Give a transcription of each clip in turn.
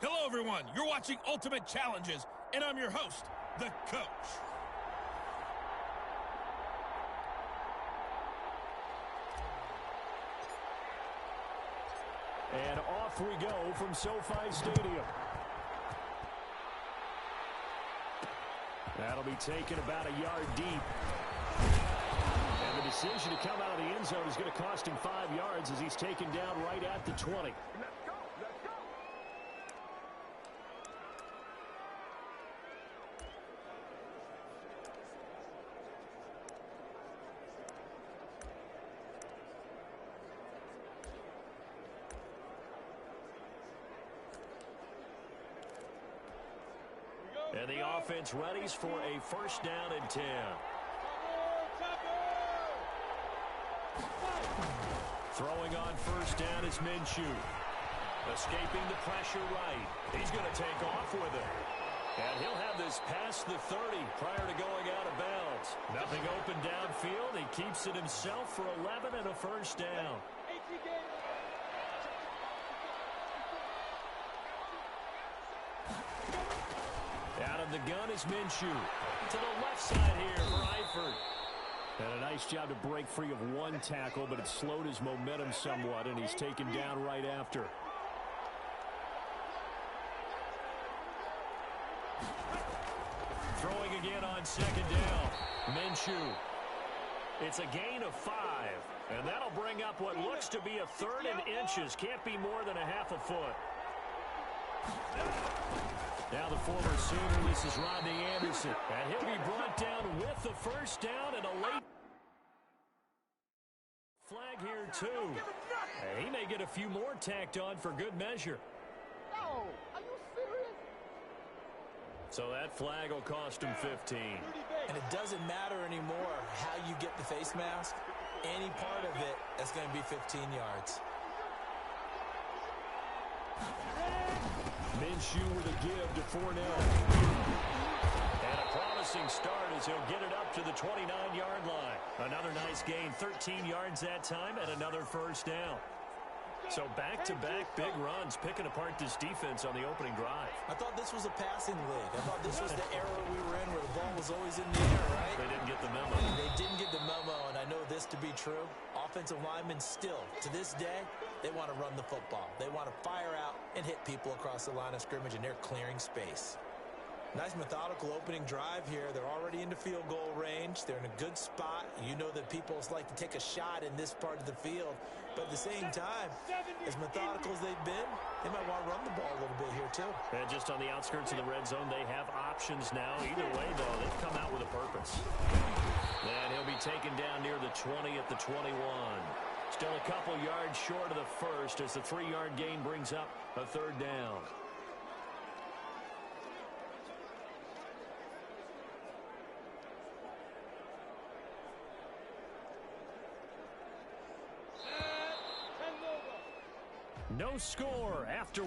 Hello, everyone. You're watching Ultimate Challenges, and I'm your host, the Coach. And off we go from SoFi Stadium. That'll be taken about a yard deep. And the decision to come out of the end zone is going to cost him 5 yards as he's taken down right at the 20. And the offense readies for a first down and 10. Throwing on first down is Minshew. Escaping the pressure right. He's going to take off with it. And he'll have this past the 30 prior to going out of bounds. Nothing open downfield. He keeps it himself for 11 and a first down. Out of the gun is Minshew. To the left side here for Eifert. And a nice job to break free of one tackle, but it slowed his momentum somewhat, and he's taken down right after. Throwing again on second down. Minshew. It's a gain of 5, and that'll bring up what looks to be a 3rd and inches. Can't be more than a half a foot. Now the former Sooner, this is Rodney Anderson. And he'll be brought down with the first down and a late flag here too. He may get a few more tacked on for good measure. No, are you serious? So that flag will cost him 15. And it doesn't matter anymore how you get the face mask. Any part of it is going to be 15 yards. Minshew with a give to Fournette. And a promising start as he'll get it up to the 29-yard line. Another nice gain, 13 yards that time, and another first down. So back-to-back big runs, picking apart this defense on the opening drive. I thought this was a passing league. I thought this was the era we were in where the ball was always in the air, right? They didn't get the memo. They didn't get the memo, and I know this to be true. Offensive linemen still, to this day, they want to run the football. They want to fire out and hit people across the line of scrimmage, and they're clearing space. Nice methodical opening drive here. They're already into field goal range. They're in a good spot. You know that people like to take a shot in this part of the field. But at the same time, as methodical as they've been, they might want to run the ball a little bit here too. And just on the outskirts of the red zone, they have options now. Either way, though, they've come out with a purpose. And he'll be taken down near the 20 at the 21. Still a couple yards short of the first as the 3-yard gain brings up a 3rd down. No score after...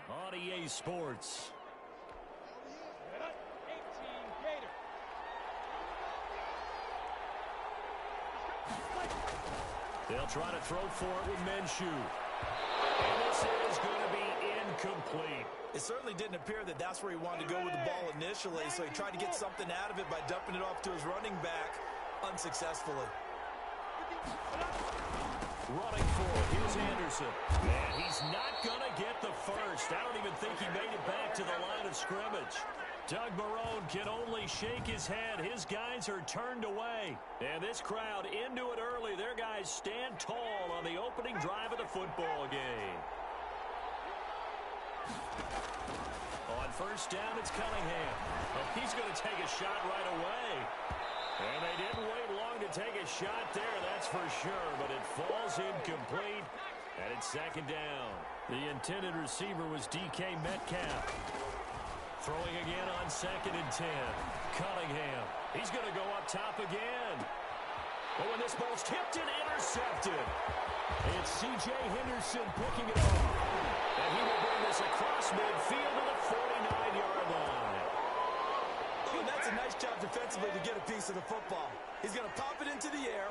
on EA Sports. They'll try to throw for it with Minshew. And this is going to be incomplete. It certainly didn't appear that that's where he wanted to go with the ball initially, so he tried to get something out of it by dumping it off to his running back unsuccessfully. Running for it. Here's Anderson. And he's not going to get the first. I don't even think he made it back to the line of scrimmage. Doug Marrone can only shake his head. His guys are turned away. And this crowd into it early. Their guys stand tall on the opening drive of the football game. On first down, it's Cunningham. Oh, he's going to take a shot right away. And they didn't wait long to take a shot there, that's for sure. But it falls incomplete, and it's 2nd down. The intended receiver was DK Metcalf. Throwing again on 2nd and 10. Cunningham. He's going to go up top again. Oh, and this ball's tipped and intercepted. It's C.J. Henderson picking it off. And he will bring this across midfield to the 49-yard line. a nice job defensively to get a piece of the football. He's going to pop it into the air,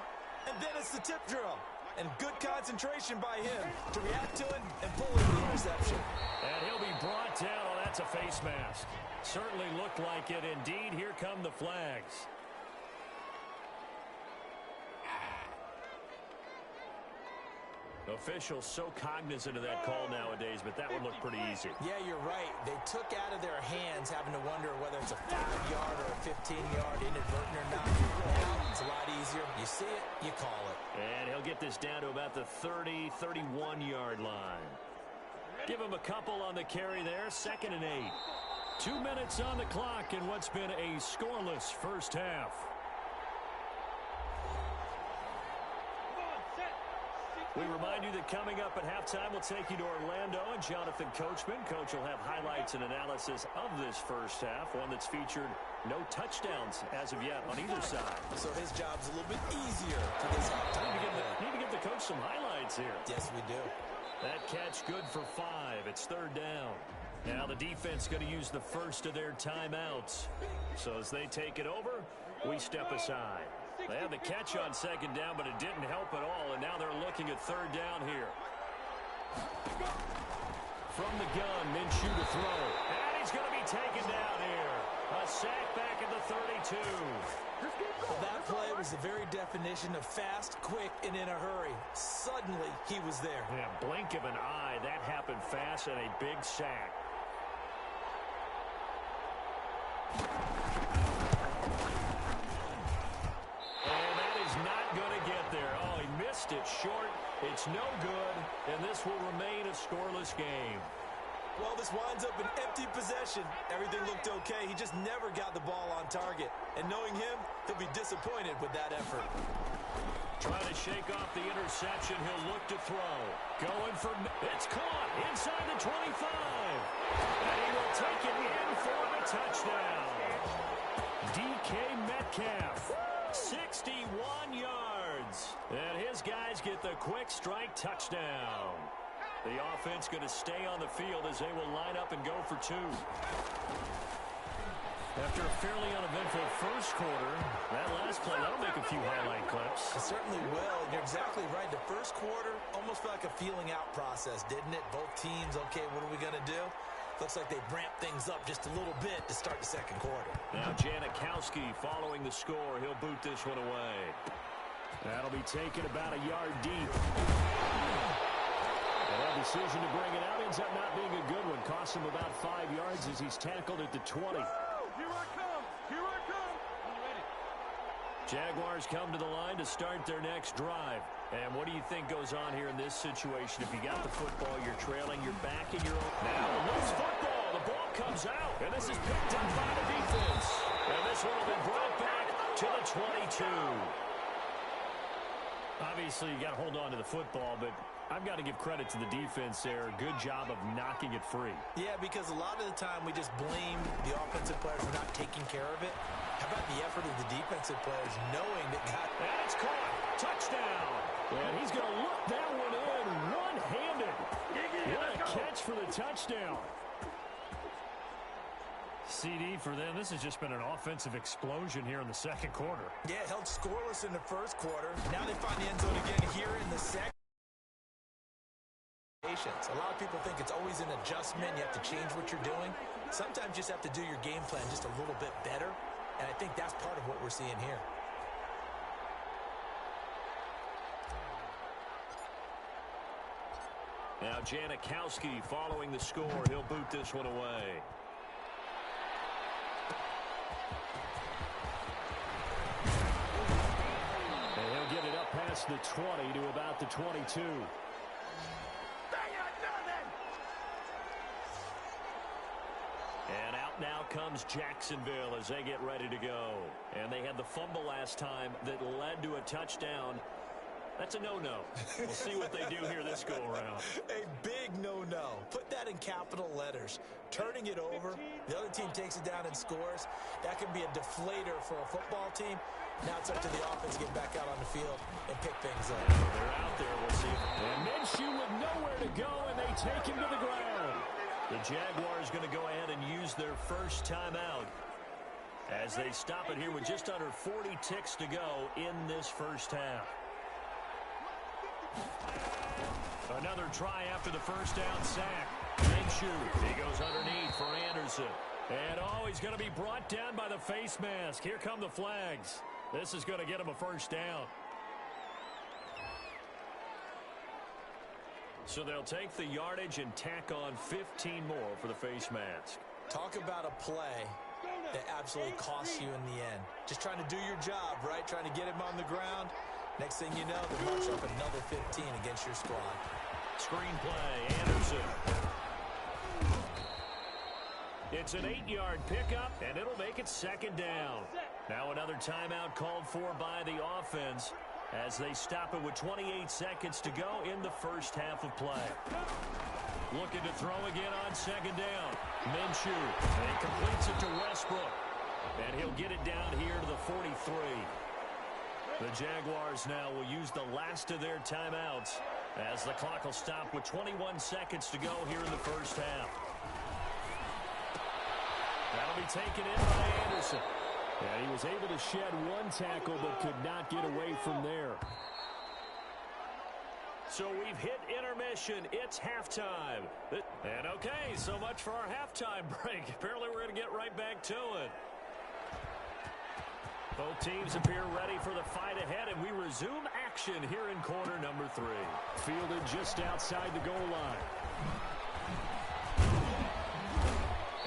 and then it's the tip drill. And good concentration by him to react to it and pull in the interception. And he'll be brought down. Oh, that's a face mask. Certainly looked like it. Indeed, here come the flags. Officials so cognizant of that call nowadays, but that one looked pretty easy. Yeah, you're right. They took out of their hands having to wonder whether it's a 5-yard or a 15-yard inadvertent or not. Now it's a lot easier. You see it, you call it. And he'll get this down to about the 30, 31-yard line. Give him a couple on the carry there. 2nd and 8. 2 minutes on the clock in what's been a scoreless first half. We remind you that coming up at halftime, we'll take you to Orlando and Jonathan Coachman. Coach will have highlights and analysis of this first half, one that's featured no touchdowns as of yet on either side. So his job's a little bit easier for this halftime. Need to give the coach some highlights here. Yes, we do. That catch good for 5. It's 3rd down. Now the defense going to use the first of their timeouts. So as they take it over, we step aside. They had the catch on 2nd down, but it didn't help at all, and now they're looking at 3rd down here. From the gun, Minshew to throw. And he's going to be taken down here. A sack back at the 32. Well, that play was the very definition of fast, quick, and in a hurry. Suddenly, he was there. Yeah, blink of an eye. That happened fast and a big sack. It short. It's no good, and this will remain a scoreless game. Well, this winds up an empty possession. Everything looked okay. He just never got the ball on target. And knowing him, he'll be disappointed with that effort. Trying to shake off the interception. He'll look to throw. Going for... It's caught inside the 25. And he will take it in for the touchdown. DK Metcalf, 61 yards. And his guys get the quick strike touchdown. The offense going to stay on the field as they will line up and go for 2. After a fairly uneventful first quarter, that last play, that'll make a few highlight clips. It certainly will. You're exactly right. The first quarter almost felt like a feeling out process, didn't it? Both teams, okay, what are we going to do? Looks like they ramped things up just a little bit to start the second quarter. Now Janikowski following the score. He'll boot this one away. That'll be taken about a yard deep. That decision to bring it out ends up not being a good one. Costs him about 5 yards as he's tackled at the 20. Here I come. Here I come. I'm ready. Jaguars come to the line to start their next drive. And what do you think goes on here in this situation? If you got the football, you're trailing, you're back in your own... Now, loose football. The ball comes out. And this is picked up by the defense. And this one will be brought back to the 22. Obviously, you got to hold on to the football, but I've got to give credit to the defense there. Good job of knocking it free. Yeah, because a lot of the time we just blame the offensive players for not taking care of it. How about the effort of the defensive players knowing that God... And it's caught. Touchdown. And he's going to look that one in one-handed. What a catch for the touchdown. CD for them. This has just been an offensive explosion here in the second quarter. Yeah, held scoreless in the first quarter. Now they find the end zone again here in the second. A lot of people think it's always an adjustment. You have to change what you're doing. Sometimes you just have to do your game plan just a little bit better. And I think that's part of what we're seeing here. Now Janikowski following the score. He'll boot this one away. And he'll get it up past the 20 to about the 22. And out now comes Jacksonville as they get ready to go. And they had the fumble last time that led to a touchdown. That's a no-no. We'll see what they do here this go-around. A big no-no. Put that in capital letters. Turning it over, the other team takes it down and scores. That can be a deflator for a football team. Now it's up to the offense to get back out on the field and pick things up. They're out there. We'll see. And Minshew with nowhere to go, and they take him to the ground. The Jaguars going to go ahead and use their first timeout. as they stop it here with just under 40 ticks to go in this first half. Another try after the first down sack. Minshew, he goes underneath for Anderson. And, he's going to be brought down by the face mask. Here come the flags. This is going to get him a first down. So they'll take the yardage and tack on 15 more for the face mask. Talk about a play that absolutely costs you in the end. Just trying to do your job, right? Trying to get him on the ground. Next thing you know, they march up another 15 against your squad. Screen play, Anderson. It's an 8-yard pickup, and it'll make it second down. Now another timeout called for by the offense as they stop it with 28 seconds to go in the first half of play. Looking to throw again on second down. Minshew, and completes it to Westbrook. And he'll get it down here to the 43. The Jaguars now will use the last of their timeouts as the clock will stop with 21 seconds to go here in the first half. That'll be taken in by Anderson. And he was able to shed one tackle but could not get away from there. So we've hit intermission. It's halftime. And okay, so much for our halftime break. Apparently we're going to get right back to it. Both teams appear ready for the fight ahead, and we resume action here in quarter number 3. Fielded just outside the goal line.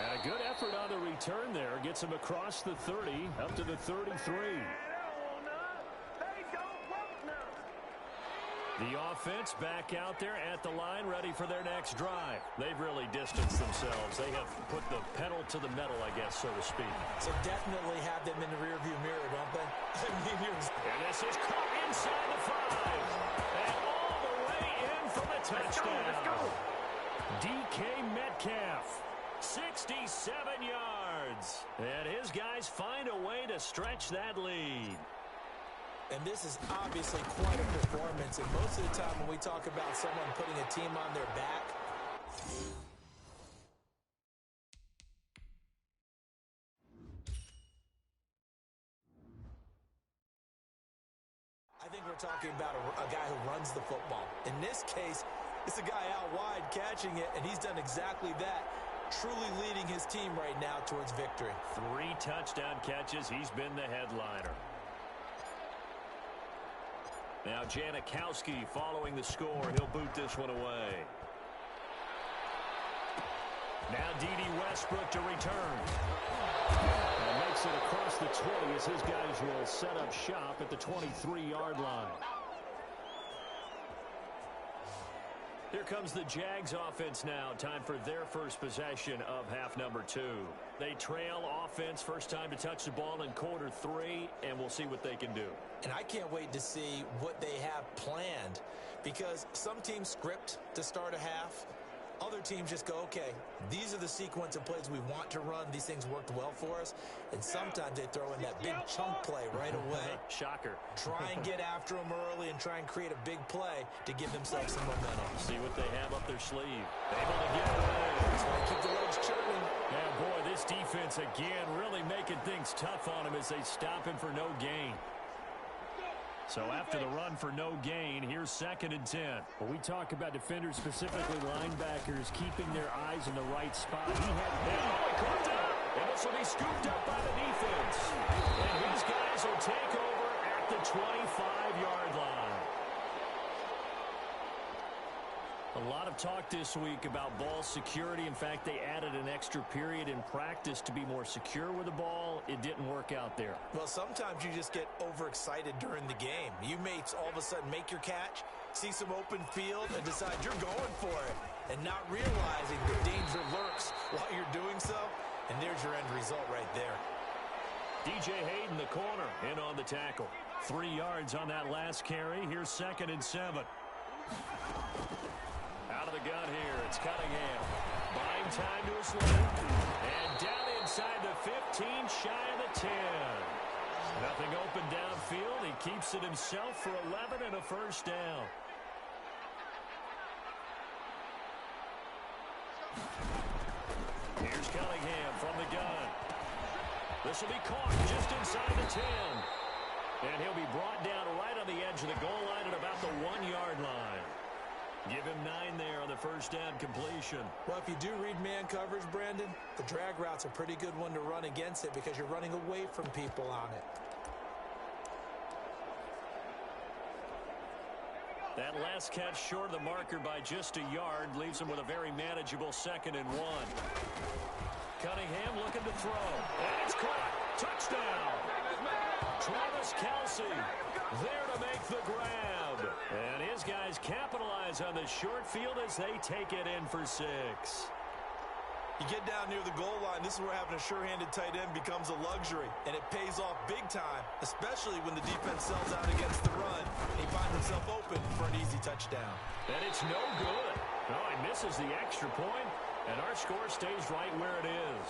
And a good effort on the return there. Gets him across the 30, up to the 33. The offense back out there at the line, ready for their next drive. They've really distanced themselves. They have put the pedal to the metal, I guess, so to speak. So definitely have them in the rearview mirror, don't they? And this is caught inside the 5. And all the way in for the touchdown. Let's go. DK Metcalf, 67 yards. And his guys find a way to stretch that lead. And this is obviously quite a performance. And most of the time when we talk about someone putting a team on their back, I think we're talking about a guy who runs the football. In this case, it's a guy out wide catching it, and he's done exactly that. Truly leading his team right now towards victory. 3 touchdown catches. He's been the headliner. Now Janikowski following the score. He'll boot this one away. Now D.D. Westbrook to return. And makes it across the 20 as his guys will set up shop at the 23-yard line. Here comes the Jags offense now. Time for their first possession of half number 2. They trail offense, first time to touch the ball in quarter 3, and we'll see what they can do. And I can't wait to see what they have planned, because some teams script to start a half. Other teams just go, okay, these are the sequence of plays we want to run. These things worked well for us. And sometimes they throw in that big chunk play right away. Shocker. Try and get after them early and try and create a big play to give themselves some momentum. See what they have up their sleeve. Able to get away. That's why I keep the legs churning. Yeah, boy, this defense again really making things tough on him as they stop him for no gain. So after the run for no gain, here's 2nd and 10. When we talk about defenders, specifically linebackers, keeping their eyes in the right spot. He caught up, and this will be scooped up by the defense. And these guys will take over at the 25-yard line. A lot of talk this week about ball security. In fact, they added an extra period in practice to be more secure with the ball. It didn't work out there. Well, sometimes you just get overexcited during the game. You may all of a sudden make your catch, see some open field, and decide you're going for it, and not realizing the danger lurks while you're doing so. And there's your end result right there. DJ Hayden, the corner, in on the tackle. 3 yards on that last carry. Here's 2nd and 7. Out of the gun here, it's Cunningham. Buying time to his left. And down inside the 15, shy of the 10. Nothing open downfield. He keeps it himself for 11 and a first down. Here's Cunningham from the gun. This will be caught just inside the 10. And he'll be brought down right on the edge of the goal line at about the 1-yard line. Give him 9 there on the first down completion. Well, if you do read man coverage, Brandon, the drag route's a pretty good one to run against it because you're running away from people on it. That last catch short of the marker by just a yard leaves him with a very manageable 2nd and 1. Cunningham looking to throw. And it's caught. Touchdown. Travis Kelce there to make the grab. And his guys capitalize on the short field as they take it in for 6. You get down near the goal line, this is where having a sure-handed tight end becomes a luxury. And it pays off big time, especially when the defense sells out against the run. He finds himself open for an easy touchdown. And it's no good. No, he misses the extra point, and our score stays right where it is.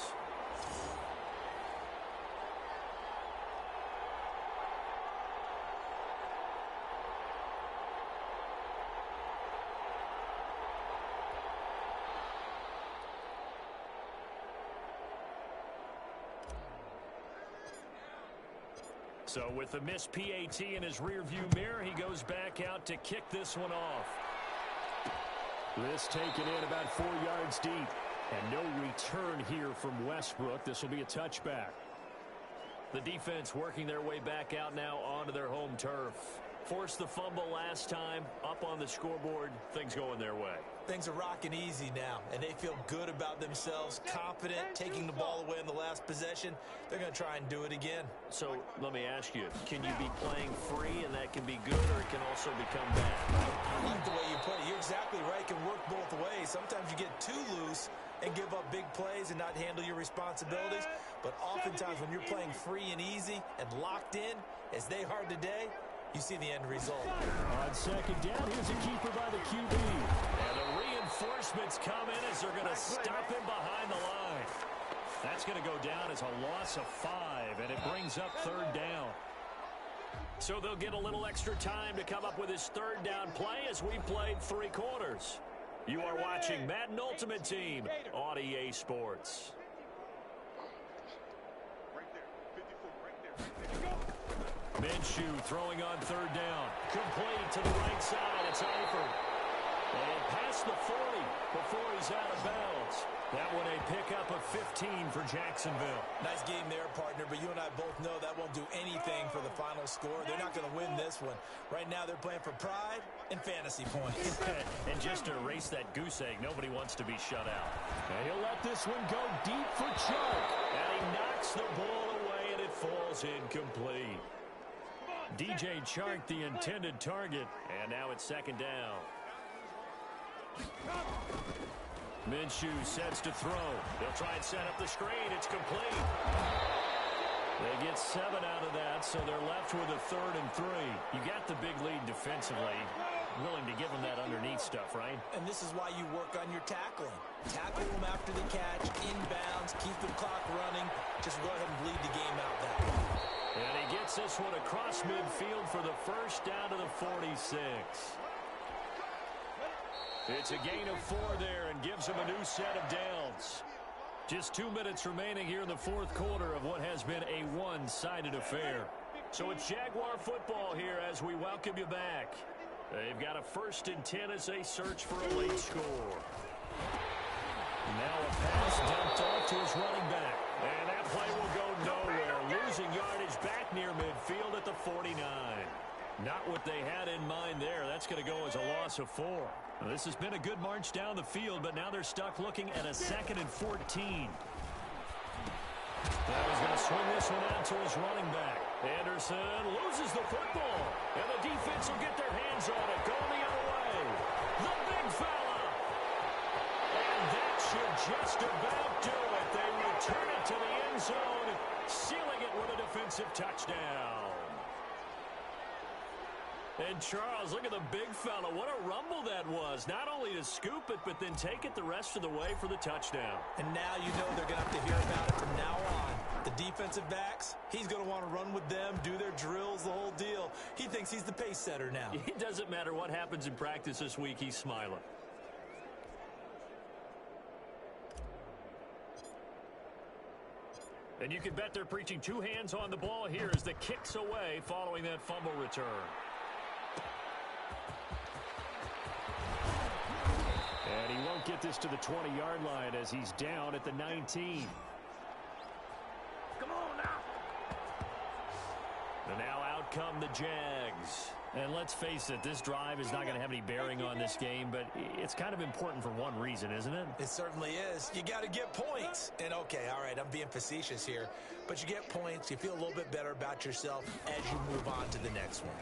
So with the missed PAT in his rearview mirror, he goes back out to kick this one off. This taken in about 4 yards deep. And no return here from Westbrook. This will be a touchback. The defense working their way back out now onto their home turf. Forced the fumble last time, up on the scoreboard, things going their way. Things are rocking easy now, and they feel good about themselves, confident, taking the ball away in the last possession. They're going to try and do it again. So let me ask you, can you be playing free and that can be good, or it can also become bad? I like the way you put it. You're exactly right. It can work both ways. Sometimes you get too loose and give up big plays and not handle your responsibilities. But oftentimes when you're playing free and easy and locked in, as they are today, you see the end result. On second down, here's a keeper by the QB. And the reinforcements come in as they're going to stop him behind the line. That's going to go down as a loss of 5, and it brings up 3rd down. So they'll get a little extra time to come up with his 3rd down play as we played 3 quarters. You are watching Madden Ultimate Team on EA Sports. Minshew throwing on 3rd down. Complete to the right side. It's Eifert. And past the 40 before he's out of bounds. That one a pickup of 15 for Jacksonville. Nice game there, partner, but you and I both know that won't do anything for the final score. They're not going to win this one. Right now they're playing for pride and fantasy points. And just to erase that goose egg, nobody wants to be shut out. And he'll let this one go deep for Chark. And he knocks the ball away, and it falls incomplete. DJ Chark, the intended target, and now it's 2nd down. Minshew sets to throw. They'll try and set up the screen. It's complete. They get 7 out of that, so they're left with a 3rd and 3. You got the big lead defensively. Willing to give them that underneath stuff, right? And this is why you work on your tackling. Tackle them after the catch, inbounds, keep the clock running. Just go ahead and bleed the game out that way. And he gets this one across midfield for the 1st down to the 46. It's a gain of 4 there and gives him a new set of downs. Just 2 minutes remaining here in the 4th quarter of what has been a one-sided affair. So it's Jaguar football here as we welcome you back. They've got a 1st and 10 as they search for a late score. Now a pass dumped off to his running back. And that play will go nowhere. Losing yardage back near midfield at the 49. Not what they had in mind there. That's going to go as a loss of 4. Now, this has been a good march down the field, but now they're stuck looking at a 2nd and 14. Now he's going to swing this one out to his running back. Anderson loses the football, and the defense will get their hands on it. Going the other way. The big fella. And that should just about do it. They return it to the end zone, sealing it with a defensive touchdown. And Charles, look at the big fella. What a rumble that was. Not only to scoop it, but then take it the rest of the way for the touchdown. And now you know they're going to have to hear about it from now on. The defensive backs, he's going to want to run with them, do their drills, the whole deal. He thinks he's the pace setter now. It doesn't matter what happens in practice this week. He's smiling. And you can bet they're preaching two hands on the ball here as the kick's away following that fumble return. And he won't get this to the 20-yard line as he's down at the 19. Come on now. And now out come the Jags. And let's face it, this drive is not going to have any bearing on this game, but it's kind of important for one reason, isn't it? It certainly is. You got to get points. And, okay, all right, I'm being facetious here, but you get points. You feel a little bit better about yourself as you move on to the next one.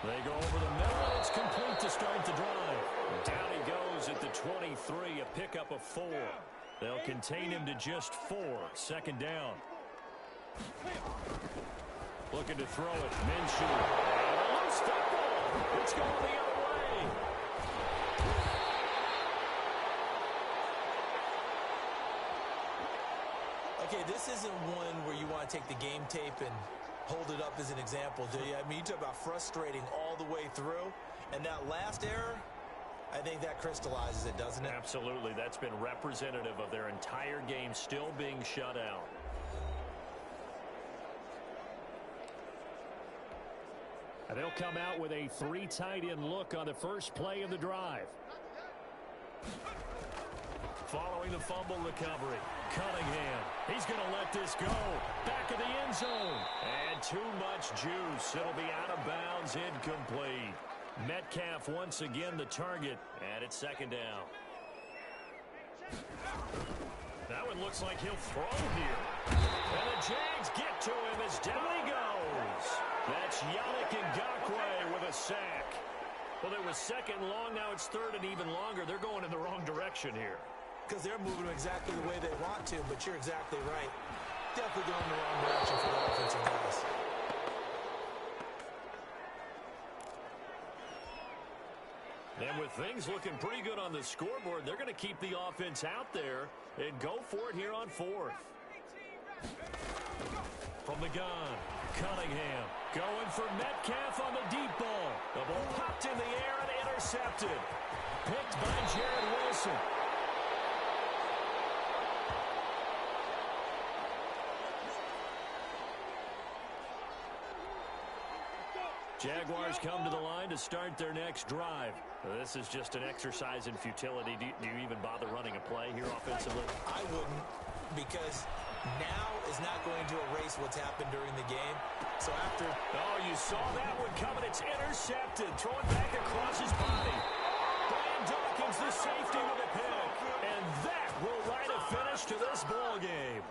They go over the middle, and it's complete to start the drive. Down he goes at the 23, a pickup of 4. They'll contain him to just 4. Second down. Looking to throw it. Minshew. And a loose football. It's going the other way. Okay, this isn't one where you want to take the game tape and hold it up as an example, do you? I mean, you talk about frustrating all the way through. And that last error, I think that crystallizes it, doesn't it? Absolutely. That's been representative of their entire game still being shut out. And they'll come out with a 3 tight end look on the first play of the drive. Following the fumble recovery, Cunningham. He's going to let this go. Back of the end zone. And too much juice. It'll be out of bounds, incomplete. Metcalf once again the target. And it's second down. That one looks like he'll throw here. And the Jags get to him as down he goes. That's Yannick Ngakoue with a sack. Well, it was second and long. Now it's third and even longer. They're going in the wrong direction here. Because they're moving exactly the way they want to, but you're exactly right. Definitely going in the wrong direction for the offensive guys. And with things looking pretty good on the scoreboard, they're going to keep the offense out there and go for it here on 4th. From the gun, Cunningham going for Metcalf on the deep ball. The ball popped in the air and intercepted. Picked by Jared Wilson. Jaguars come to the line to start their next drive. This is just an exercise in futility. Do you even bother running a play here offensively? I wouldn't, because now is not going to erase what's happened during the game. So after... Oh, you saw that one coming. It's intercepted. Throwing back across his body. Brian Dawkins, the safety with a pick. And that will write a finish to this ball game.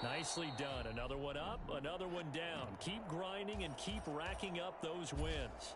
Nicely done. Another one up, another one down. Keep grinding and keep racking up those wins.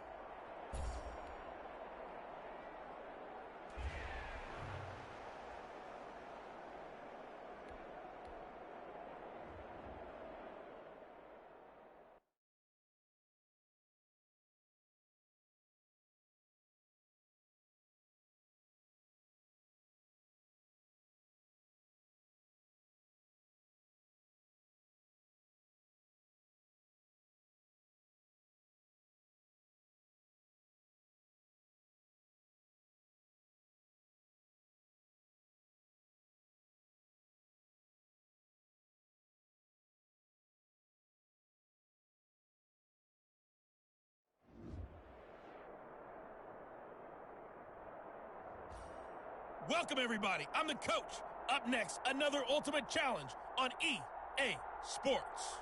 Welcome, everybody. I'm the coach. Up next, another ultimate challenge on EA Sports.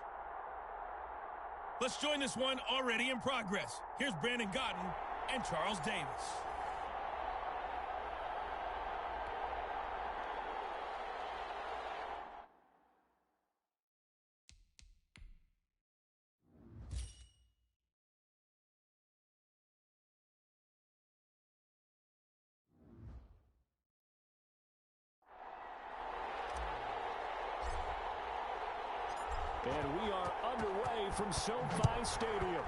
Let's join this one already in progress. Here's Brandon Godden and Charles Davis. And we are underway from SoFi Stadium.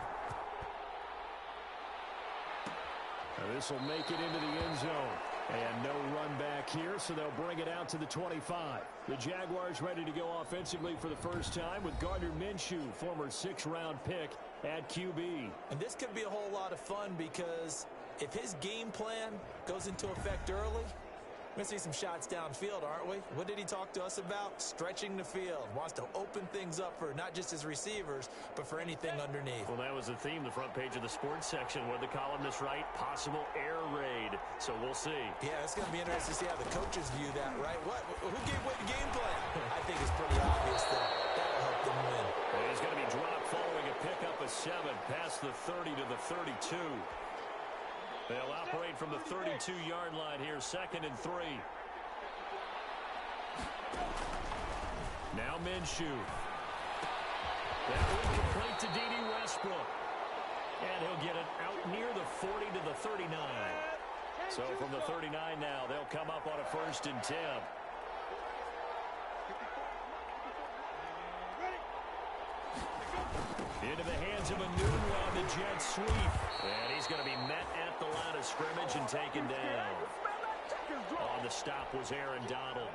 This will make it into the end zone. And no run back here, so they'll bring it out to the 25. The Jaguars ready to go offensively for the first time with Gardner Minshew, former 6th-round pick at QB. And this could be a whole lot of fun because If his game plan goes into effect early, we're going to see some shots downfield, aren't we? What did he talk to us about? Stretching the field. Wants to open things up for not just his receivers, but for anything underneath. Well, that was the theme, the front page of the sports section, where the columnists write possible air raid. So we'll see. Yeah, it's going to be interesting to see how the coaches view that, right? Who gave away the game plan? I think it's pretty obvious that that'll help them win. Well, he's going to be dropped following a pickup of 7 past the 30 to the 32. They'll operate from the 32-yard line here, 2nd and 3. Now Minshew. That will complete to D.D. Westbrook. And he'll get it out near the 40 to the 39. So from the 39 now, they'll come up on a 1st and 10. Into the hands of a new on the jet sweep. And he's going to be met at the line of scrimmage and taken down. On the stop was Aaron Donald.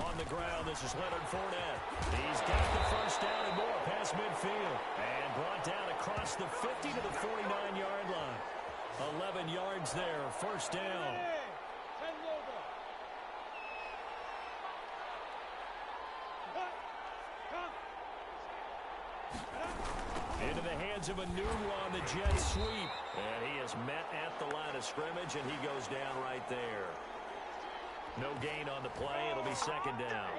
On the ground, this is Leonard Fournette. He's got the 1st down and more past midfield. And brought down across the 50 to the 49-yard line. 11 yards there, 1st down. Into the hands of a new on the jet sweep. And he is met at the line of scrimmage, and he goes down right there. No gain on the play. It'll be 2nd down.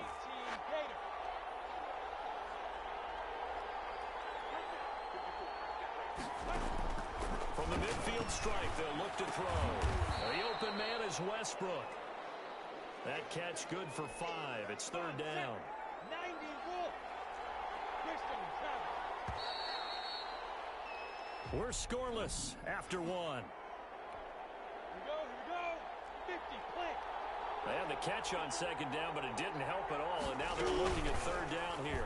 From the midfield stripe, they'll look to throw. The open man is Westbrook. That catch good for 5. It's 3rd down. We're scoreless after 1. Here we go. 50, play. They had the catch on 2nd down, but it didn't help at all, and now they're looking at 3rd down here.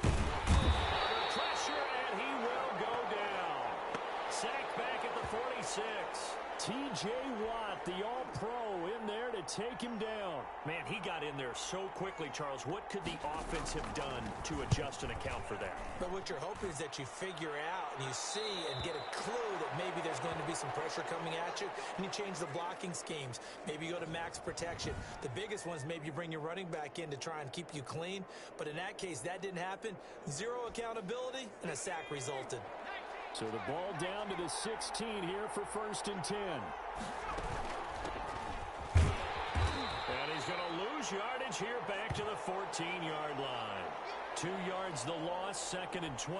Under pressure, and he will go down. Sacked back at the 46. T.J. Watt, the all-pro, in there to take him down. Man, he got in there so quickly, Charles. What could the offense have done to adjust and account for that? But what you're hoping is that you figure out and you see and get a clue that maybe there's going to be some pressure coming at you, and you change the blocking schemes. Maybe you go to max protection. The biggest ones, maybe you bring your running back in to try and keep you clean. But in that case, that didn't happen. 0 accountability, and a sack resulted. So the ball down to the 16 here for 1st and 10. And he's going to lose yardage here back to the 14-yard line. 2 yards the loss, 2nd and 12.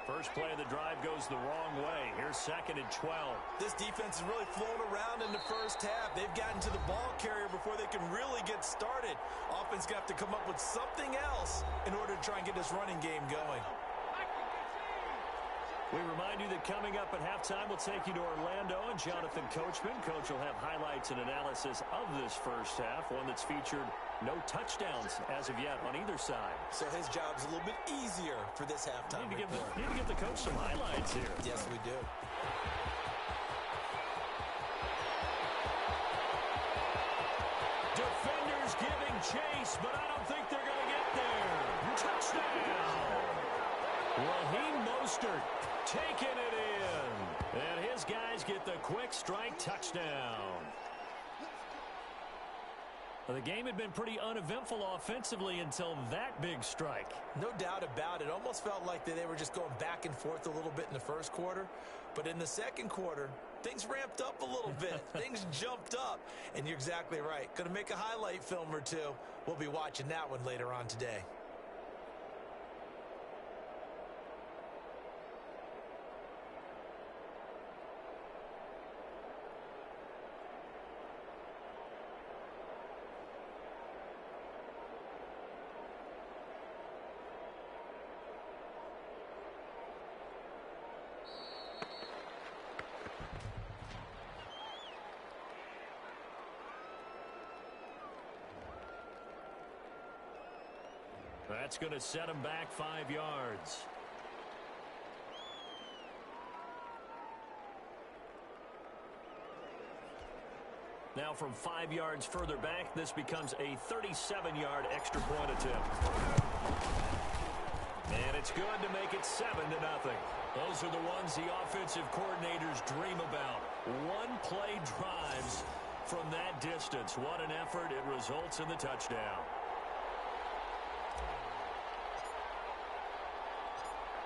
First play of the drive goes the wrong way. Here's 2nd and 12. This defense is really flown around in the first half. They've gotten to the ball carrier before they can really get started. Offense got to come up with something else in order to try and get this running game going. We remind you that coming up at halftime, we'll take you to Orlando and Jonathan Coachman. Coach will have highlights and analysis of this first half, one that's featured no touchdowns as of yet on either side. So his job's a little bit easier for this halftime report. Need to give the coach some highlights here. Yes, we do. Defenders giving chase, but I don't think they're going to get there. Touchdown! Raheem Mostert taking it in. And his guys get the quick strike touchdown. Well, the game had been pretty uneventful offensively until that big strike. No doubt about it. Almost felt like they were just going back and forth a little bit in the first quarter. But in the second quarter, things ramped up a little bit. Things jumped up. And you're exactly right. Going to make a highlight film or two. We'll be watching that one later on today. That's going to set him back 5 yards. Now from 5 yards further back, this becomes a 37-yard extra point attempt. And it's good to make it 7-0. Those are the ones the offensive coordinators dream about. One-play drives from that distance. What an effort. It results in the touchdown.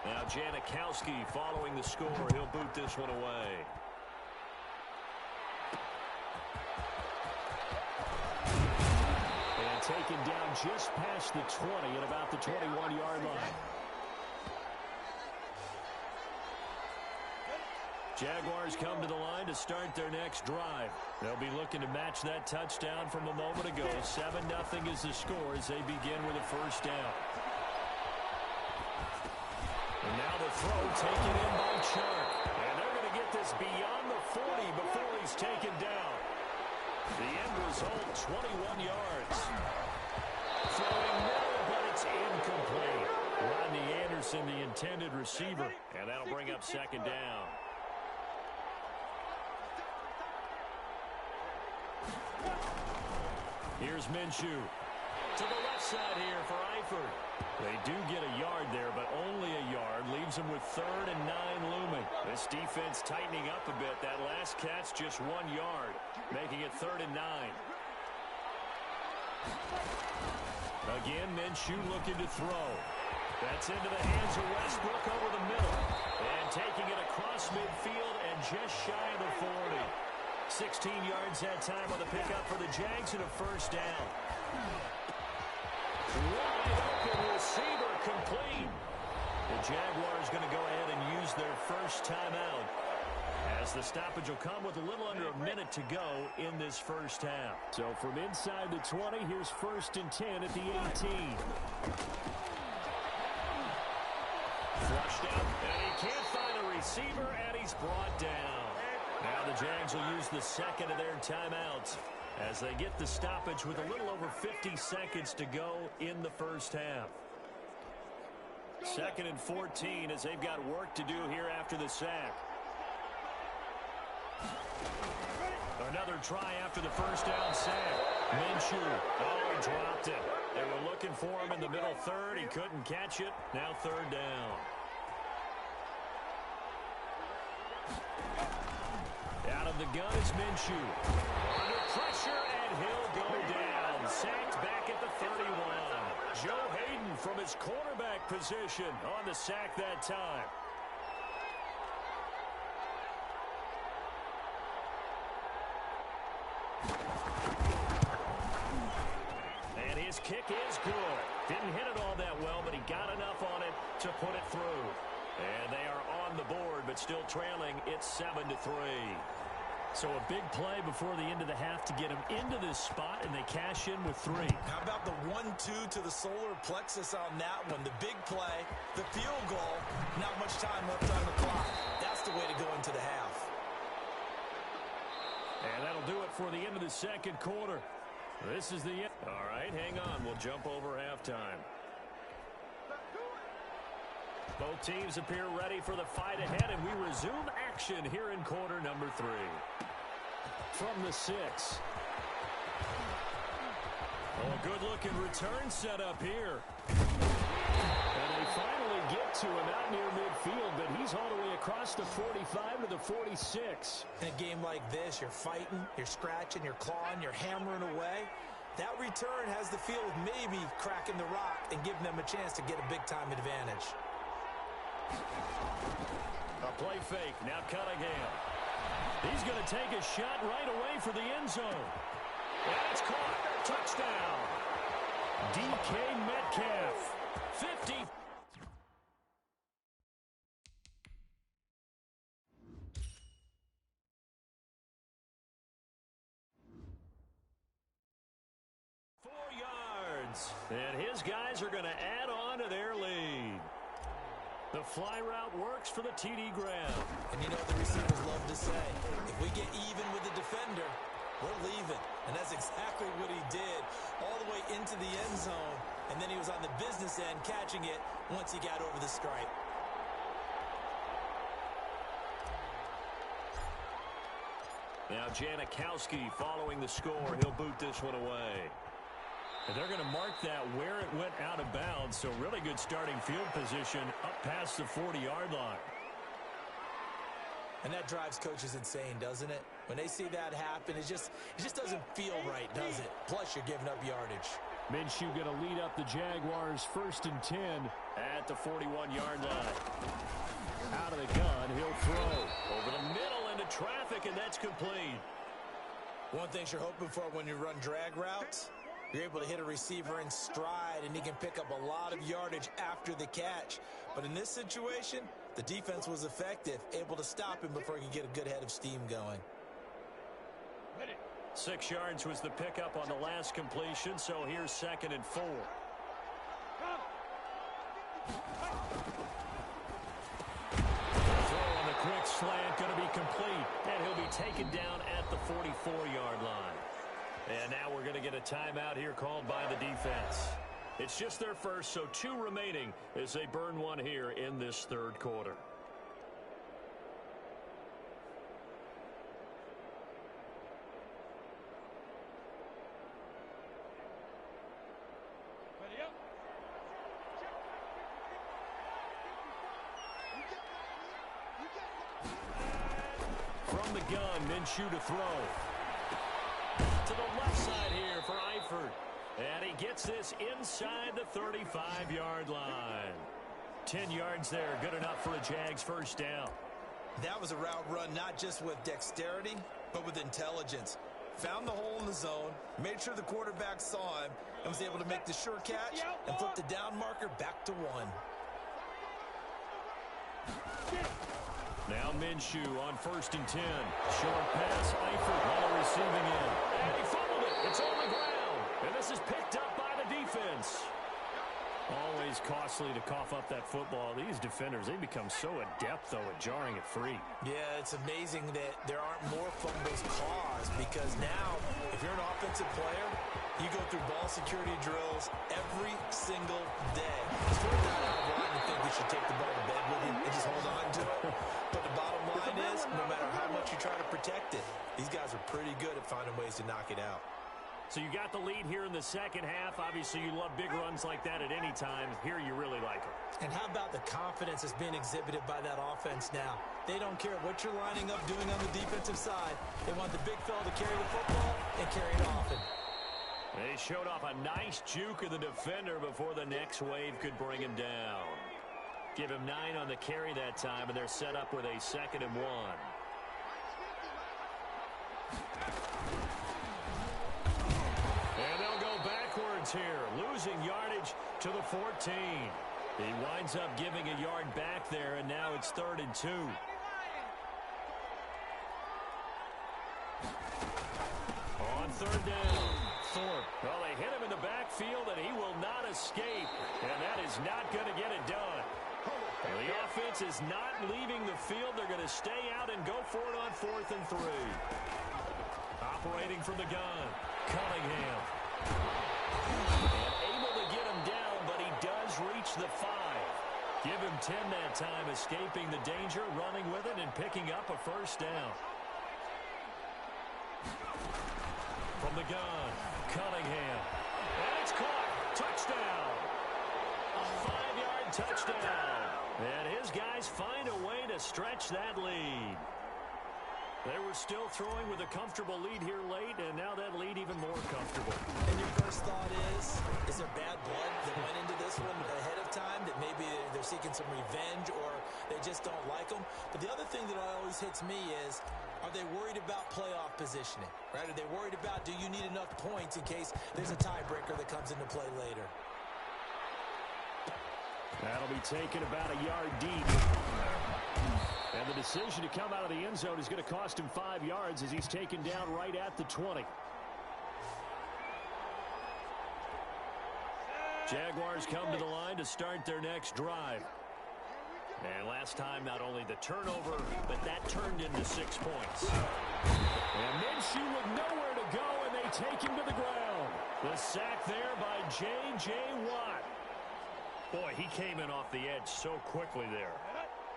Now Janikowski following the score. He'll boot this one away. And taken down just past the 20 at about the 21-yard line. Jaguars come to the line to start their next drive. They'll be looking to match that touchdown from a moment ago. 7-0 is the score as they begin with a first down. And now the throw taken in by Chark. And they're going to get this beyond the 40 before he's taken down. The end result, 21 yards. Throwing middle, but it's incomplete. Rodney Anderson, the intended receiver. And that'll bring up second down. Here's Minshew. To the left side here for Eifert. They do get a yard there, but only a yard. Leaves them with 3rd and 9 looming. This defense tightening up a bit. That last catch just 1 yard, making it 3rd and 9. Again, Minshew looking to throw. That's into the hands of Westbrook over the middle. And taking it across midfield and just shy of the 40. 16 yards that time on the pickup for the Jags and a first down. Wide open receiver complete. The Jaguars going to go ahead and use their first timeout as the stoppage will come with a little under a minute to go in this first half. So from inside the 20, here's 1st and 10 at the 18. Flushed out, and he can't find a receiver, and he's brought down. Now the Jags will use the second of their timeouts as they get the stoppage with a little over 50 seconds to go in the first half. 2nd and 14 as they've got work to do here after the sack. Another try after the first down sack. Minshew. Oh, he dropped it. They were looking for him in the middle 3rd. He couldn't catch it. Now 3rd down. Out of the gun is Minshew. Under pressure, and he'll go down. Sacked back at the 31. Joe Hayden from his quarterback position on the sack that time. And his kick is good. Didn't hit it all that well, but he got enough on it to put it through. And they are on the board, but still trailing. It's 7-3. So a big play before the end of the half to get them into this spot, and they cash in with 3. How about the 1-2 to the solar plexus on that one? The big play, the field goal, not much time left on the clock. That's the way to go into the half. And that'll do it for the end of the second quarter. This is the end. All right, hang on. We'll jump over halftime. Both teams appear ready for the fight ahead, and we resume action here in quarter number 3. From the 6. Oh, a good-looking return set up here. And they finally get to him out near midfield, but he's all the way across the 45 to the 46. In a game like this, you're fighting, you're scratching, you're clawing, you're hammering away. That return has the feel of maybe cracking the rock and giving them a chance to get a big-time advantage. A play fake. Now Cunningham. He's going to take a shot right away for the end zone. And it's caught. Touchdown. DK Metcalf. 50. And his guys are going to add on to their lead. The fly route works for the TD Graham. And you know the receivers love to say, if we get even with the defender, we're leaving. And that's exactly what he did all the way into the end zone. And then he was on the business end catching it once he got over the stripe. Now Janikowski following the score. He'll boot this one away. And they're going to mark that where it went out of bounds. So really good starting field position up past the 40-yard line. And that drives coaches insane, doesn't it? When they see that happen, it just doesn't feel right, does it? Plus, you're giving up yardage. Minshew going to lead up the Jaguars 1st and 10 at the 41-yard line. out of the gun. He'll throw Over the middle into traffic, and that's complete. One thing you're hoping for when you run drag routes, you're able to hit a receiver in stride, and he can pick up a lot of yardage after the catch. But in this situation, the defense was effective, able to stop him before he could get a good head of steam going. 6 yards was the pickup on the last completion, so here's 2nd and 4. Throw on the quick slant, going to be complete, and he'll be taken down at the 44-yard line. And now we're going to get a timeout here called by the defense. It's just their first, so 2 remaining as they burn one here in this 3rd quarter. From the gun, Minshew to throw. To the left side here for Eifert. And he gets this inside the 35-yard line. 10 yards there, good enough for a Jags first down. That was a route run not just with dexterity, but with intelligence. Found the hole in the zone, made sure the quarterback saw him, and was able to make the sure catch and flip the down marker back to 1. Now Minshew on 1st and 10. Short pass, Eifert on the receiving end. And he fumbled it. It's on the ground. And this is picked up by the defense. Always costly to cough up that football. These defenders, they become so adept, though, at jarring it free. Yeah, it's amazing that there aren't more fumbles caused, because now, if you're an offensive player, you go through ball security drills every single day. It's really not out of line to think you should take the ball to bed with you and just hold on to it. But the bottom line is, no matter how much you try to protect it, these guys are pretty good at finding ways to knock it out. So you got the lead here in the second half. Obviously, you love big runs like that at any time. Here, you really like them. And how about the confidence that's being exhibited by that offense now? They don't care what you're lining up doing on the defensive side. They want the big fella to carry the football and carry it often. They showed off a nice juke of the defender before the next wave could bring him down. Give him 9 on the carry that time, and they're set up with a 2nd and 1. And they'll go backwards here, losing yardage to the 14. He winds up giving a yard back there, and now it's 3rd and 2. On 3rd down, Thorpe. Well, they hit him in the backfield, and he will not escape. And that is not going to get it done. The offense is not leaving the field. They're going to stay out and go for it on 4th and 3. Operating from the gun, Cunningham. And able to get him down, but he does reach the 5. Give him 10 that time, escaping the danger, running with it, and picking up a first down. From the gun, Cunningham. And it's caught. Touchdown. A 5-yard touchdown. And his guys find a way to stretch that lead. They were still throwing with a comfortable lead here late, and now that lead even more comfortable. And your first thought is there bad blood that went into this one ahead of time, that maybe they're seeking some revenge or they just don't like them? But the other thing that always hits me is, are they worried about playoff positioning, right? Are they worried about, do you need enough points in case there's a tiebreaker that comes into play later? That'll be taken about a yard deep. And the decision to come out of the end zone is going to cost him 5 yards as he's taken down right at the 20. Jaguars come to the line to start their next drive. And last time, not only the turnover, but that turned into 6 points. And Minshew with nowhere to go, and they take him to the ground. The sack there by J.J. Watt. Boy, he came in off the edge so quickly there.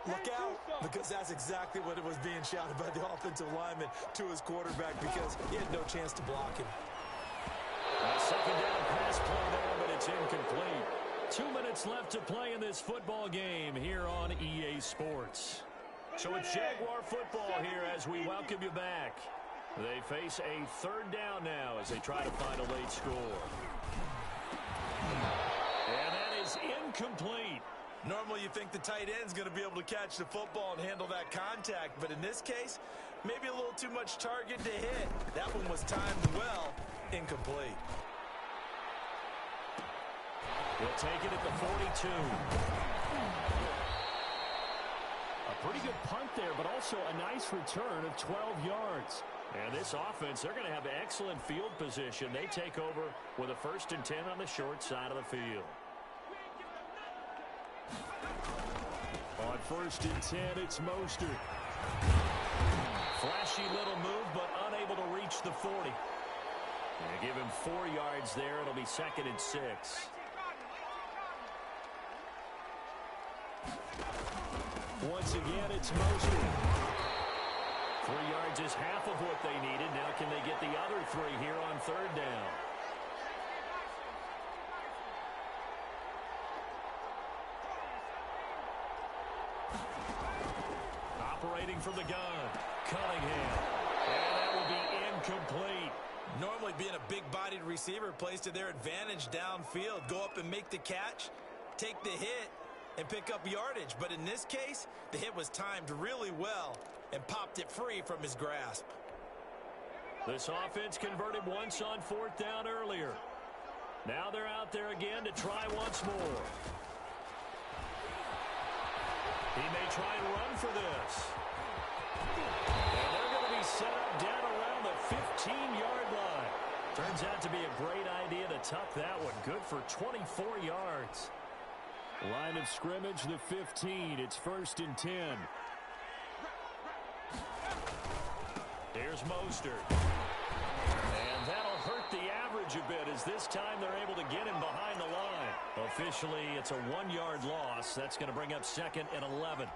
Look out, because that's exactly what it was being shouted by the offensive lineman to his quarterback because he had no chance to block him. A second down pass play there, but it's incomplete. 2 minutes left to play in this football game here on EA Sports. So it's Jaguar football here as we welcome you back. They face a third down now as they try to find a late score. And that is incomplete. Normally you think the tight end's going to be able to catch the football and handle that contact, but in this case, maybe a little too much target to hit. That one was timed well, incomplete. We'll take it at the 42. A pretty good punt there, but also a nice return of 12 yards. And this offense, they're going to have excellent field position. They take over with a 1st and 10 on the short side of the field. On 1st and 10, it's Mostert. Flashy little move, but unable to reach the 40. And give him 4 yards there. It'll be 2nd and 6. Once again, it's Mostert. 3 yards is half of what they needed. Now can they get the other 3 here on 3rd down? Operating from the gun, Cunningham. And that will be incomplete. Normally being a big-bodied receiver plays to their advantage downfield. Go up and make the catch, take the hit, and pick up yardage. But in this case, the hit was timed really well and popped it free from his grasp. This offense converted once on 4th down earlier. Now they're out there again to try once more. He may try and run for this. And they're going to be set up down around the 15-yard line. Turns out to be a great idea to tuck that one. Good for 24 yards. Line of scrimmage, the 15. It's 1st and 10. Here's Mostert. And that'll hurt the average a bit as this time they're able to get him behind the line. Officially, it's a 1-yard loss. That's going to bring up 2nd and 11.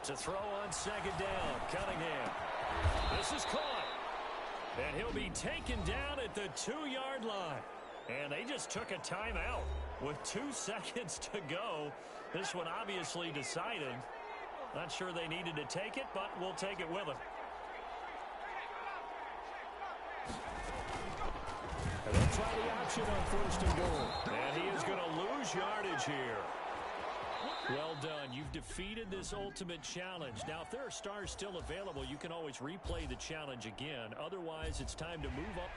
To throw on 2nd down, Cunningham. This is caught. And he'll be taken down at the 2-yard line. And they just took a timeout with 2 seconds to go. This one obviously decided. Not sure they needed to take it, but we'll take it with them. And they'll try the option on 1st and goal. And he is going to lose yardage here. Well done. You've defeated this ultimate challenge. Now, if there are stars still available, you can always replay the challenge again. Otherwise, it's time to move up.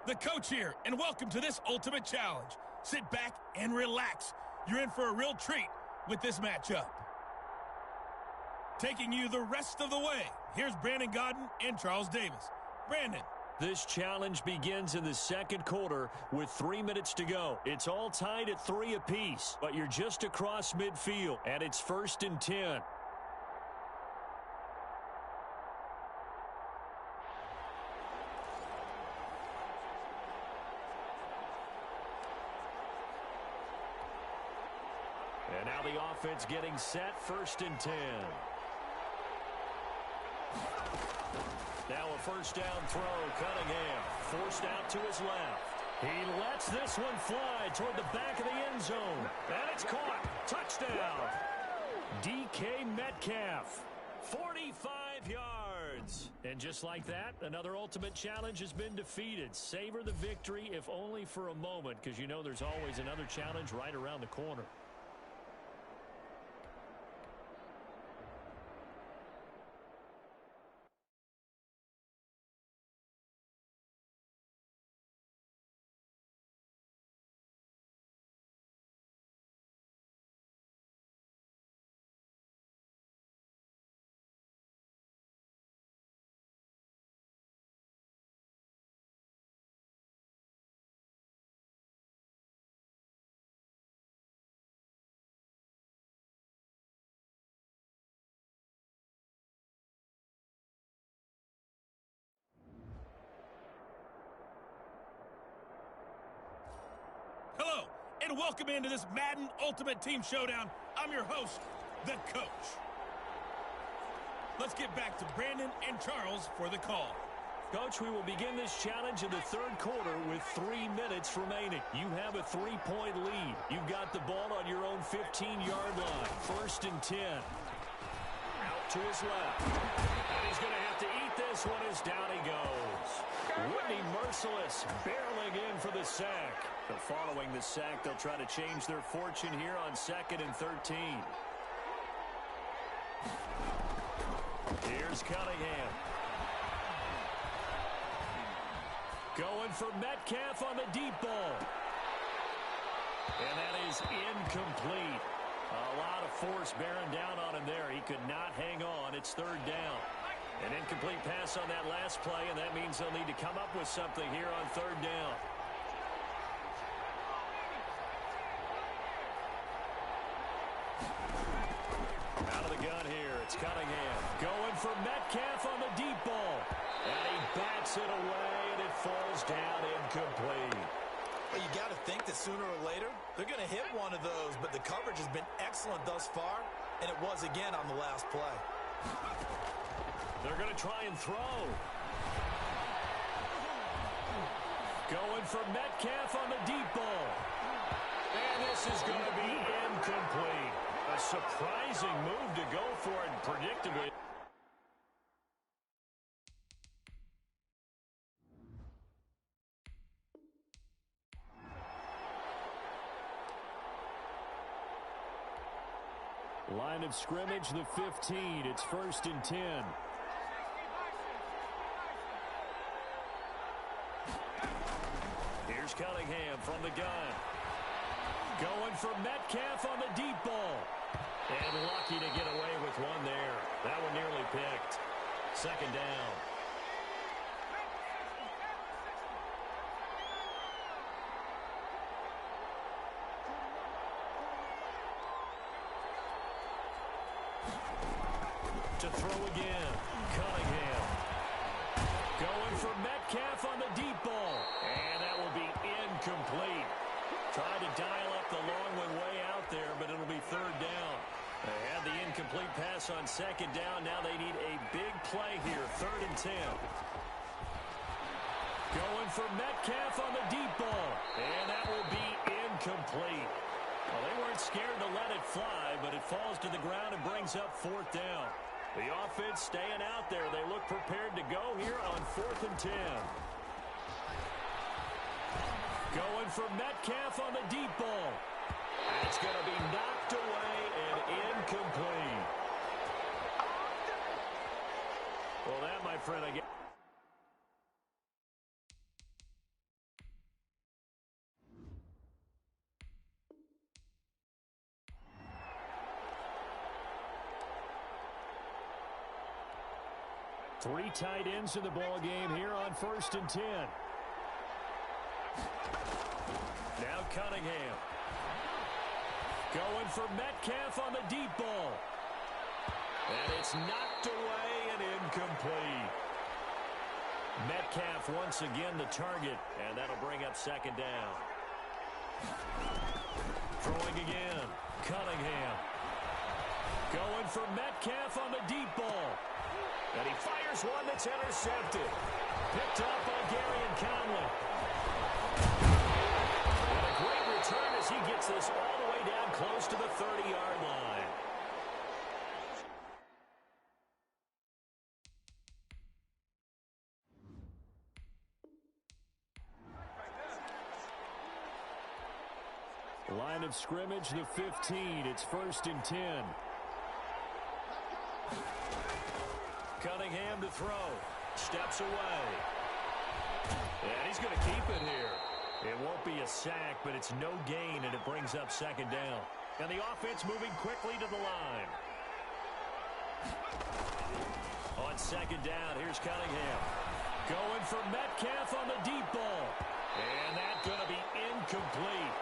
The coach here, and welcome to this Ultimate Challenge. Sit back and relax. You're in for a real treat with this matchup. Taking you the rest of the way, here's Brandon Godden and Charles Davis. Brandon. This challenge begins in the second quarter with 3 minutes to go. It's all tied at 3 apiece, but you're just across midfield, and it's 1st and 10. And now the offense getting set, 1st and 10. Now a first down throw, Cunningham forced out to his left. He lets this one fly toward the back of the end zone. And it's caught. Touchdown. DK Metcalf, 45 yards. And just like that, another Ultimate Challenge has been defeated. Savor the victory, if only for a moment, because you know there's always another challenge right around the corner. Hello, and welcome into this Madden Ultimate Team Showdown. I'm your host, the coach. Let's get back to Brandon and Charles for the call. Coach, we will begin this challenge in the third quarter with 3 minutes remaining. You have a 3-point lead. You've got the ball on your own 15-yard line. 1st and 10. Out to his left. And he's going to have to eat this one as down he goes. Whitney Merciless barreling in for the sack. But following the sack, they'll try to change their fortune here on 2nd and 13. Here's Cunningham. Going for Metcalf on the deep ball. And that is incomplete. A lot of force bearing down on him there. He could not hang on. It's 3rd down. An incomplete pass on that last play, and that means they'll need to come up with something here on 3rd down. Out of the gun here, it's Cunningham. Going for Metcalf on the deep ball. And he bats it away, and it falls down incomplete. Well, you got to think that sooner or later, they're going to hit one of those, but the coverage has been excellent thus far, and it was again on the last play. They're going to try and throw. Going for Metcalf on the deep ball. And this is going to be incomplete. A surprising move to go for it, predictably. Line of scrimmage, the 15. It's 1st and 10. Here's Cunningham from the gun. Going for Metcalf on the deep ball. And lucky to get away with one there. That one nearly picked. 2nd down. To throw again. Cunningham. Going for Metcalf on the deep ball. And that will be incomplete. Tried to dial up the long one way out there, but it'll be 3rd down. They had the incomplete pass on 2nd down. Now they need a big play here. 3rd and 10. Going for Metcalf on the deep ball. And that will be incomplete. Well, they weren't scared to let it fly, but it falls to the ground and brings up 4th down. The offense staying out there. They look prepared to go here on 4th and 10. Going for Metcalf on the deep ball. It's going to be knocked away and incomplete. Well, that, my friend, I guess. Three tight ends in the ball game here on 1st and 10. Now Cunningham. Going for Metcalf on the deep ball. And it's knocked away and incomplete. Metcalf once again the target, and that'll bring up 2nd down. Throwing again. Cunningham. Going for Metcalf on the deep ball. And he fires one that's intercepted. Picked up by Gary and Conley. And a great return as he gets this all the way down close to the 30-yard line. Line of scrimmage, the 15. It's 1st and 10. Cunningham to throw. Steps away. And he's going to keep it here. It won't be a sack, but it's no gain, and it brings up 2nd down. And the offense moving quickly to the line. On 2nd down, here's Cunningham. Going for Metcalf on the deep ball. And that's going to be incomplete.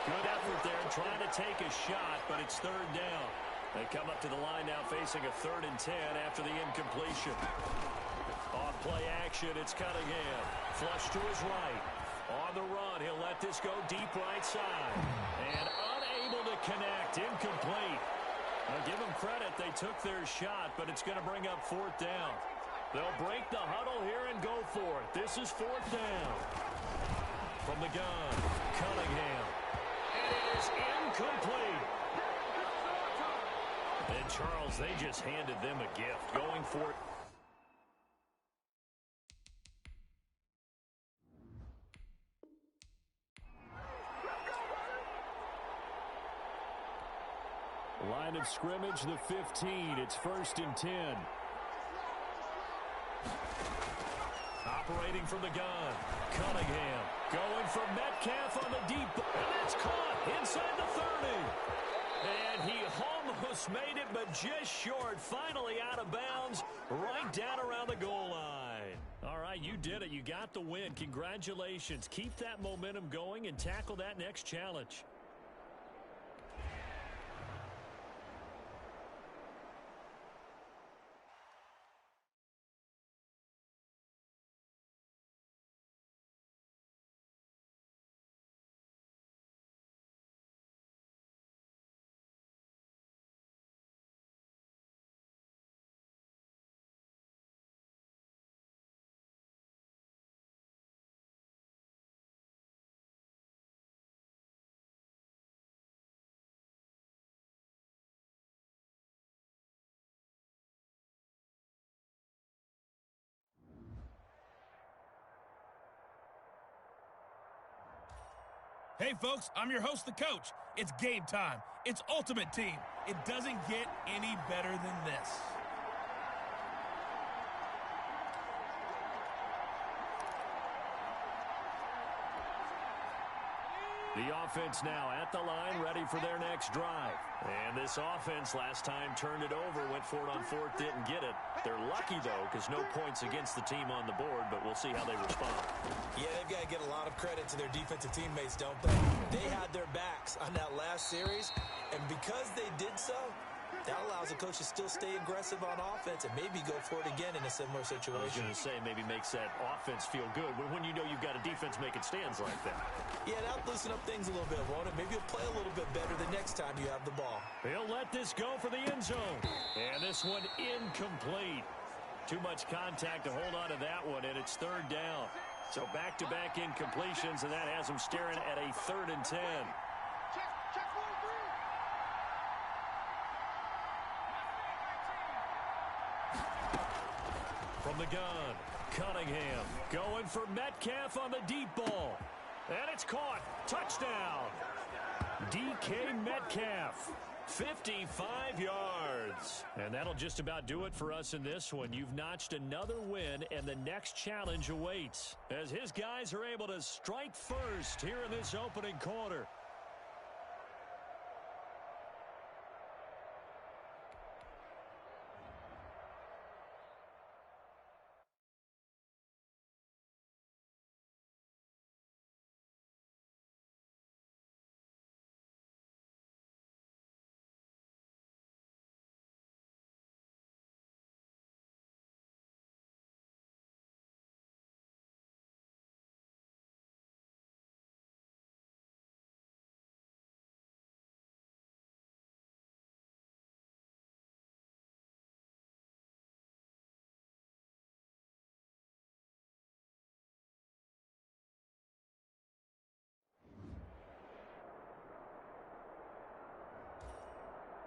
Good effort there trying to take a shot, but it's 3rd down. They come up to the line now facing a 3rd and 10 after the incompletion. Off play action, it's Cunningham. Flush to his right. On the run, he'll let this go deep right side. And unable to connect, incomplete. Now give them credit, they took their shot, but it's going to bring up 4th down. They'll break the huddle here and go for it. This is 4th down. From the gun, Cunningham. And it is incomplete. And Charles, they just handed them a gift, going for it. Line of scrimmage, the 15. It's 1st and 10. Operating from the gun. Cunningham going for Metcalf on the deep. And that's caught inside the 30. And he almost made it, but just short. Finally out of bounds, right down around the goal line. All right, you did it. You got the win. Congratulations. Keep that momentum going and tackle that next challenge. Hey, folks, I'm your host, the coach. It's game time. It's Ultimate Team. It doesn't get any better than this. The offense now at the line, ready for their next drive. And this offense last time turned it over, went for it on 4th, didn't get it. They're lucky, though, because no points against the team on the board, but we'll see how they respond. Yeah, they've got to get a lot of credit to their defensive teammates, don't they? They had their backs on that last series, and because they did so, that allows the coach to still stay aggressive on offense and maybe go for it again in a similar situation. I was going to say maybe makes that offense feel good, but when you know you've got a defense making stands like that. Yeah, that'll loosen up things a little bit, won't it? Maybe you'll play a little bit better the next time you have the ball. He'll let this go for the end zone. And this one incomplete. Too much contact to hold on to that one, and it's 3rd down. So back-to-back incompletions, and that has them staring at a 3rd and 10. From the gun, Cunningham going for Metcalf on the deep ball. And it's caught. Touchdown. DK Metcalf, 55 yards. And that'll just about do it for us in this one. You've notched another win, and the next challenge awaits as his guys are able to strike first here in this opening quarter.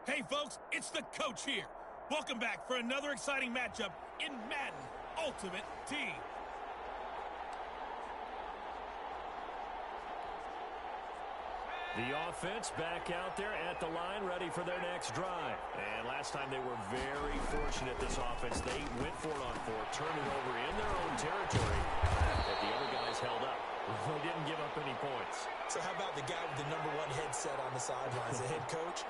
Hey, folks, it's the coach here. Welcome back for another exciting matchup in Madden Ultimate Team. The offense back out there at the line, ready for their next drive. And last time they were very fortunate, this offense. They went for it on fourth, turned it over in their own territory, but the other guys held up. They didn't give up any points. So how about the guy with the #1 headset on the sidelines, the head coach?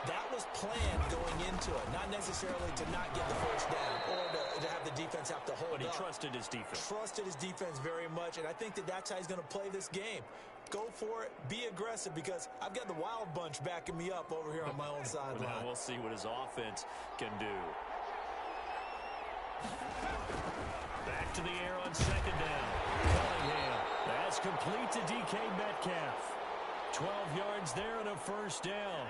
That was planned going into it, not necessarily to not get the first down or to have the defense have to hold up. But he trusted his defense. Trusted his defense very much, and I think that's how he's going to play this game. Go for it. Be aggressive, because I've got the wild bunch backing me up over here on my own sideline. Now we'll see what his offense can do. Back to the air on second down. Cunningham. That's complete to DK Metcalf. 12 yards there and a first down.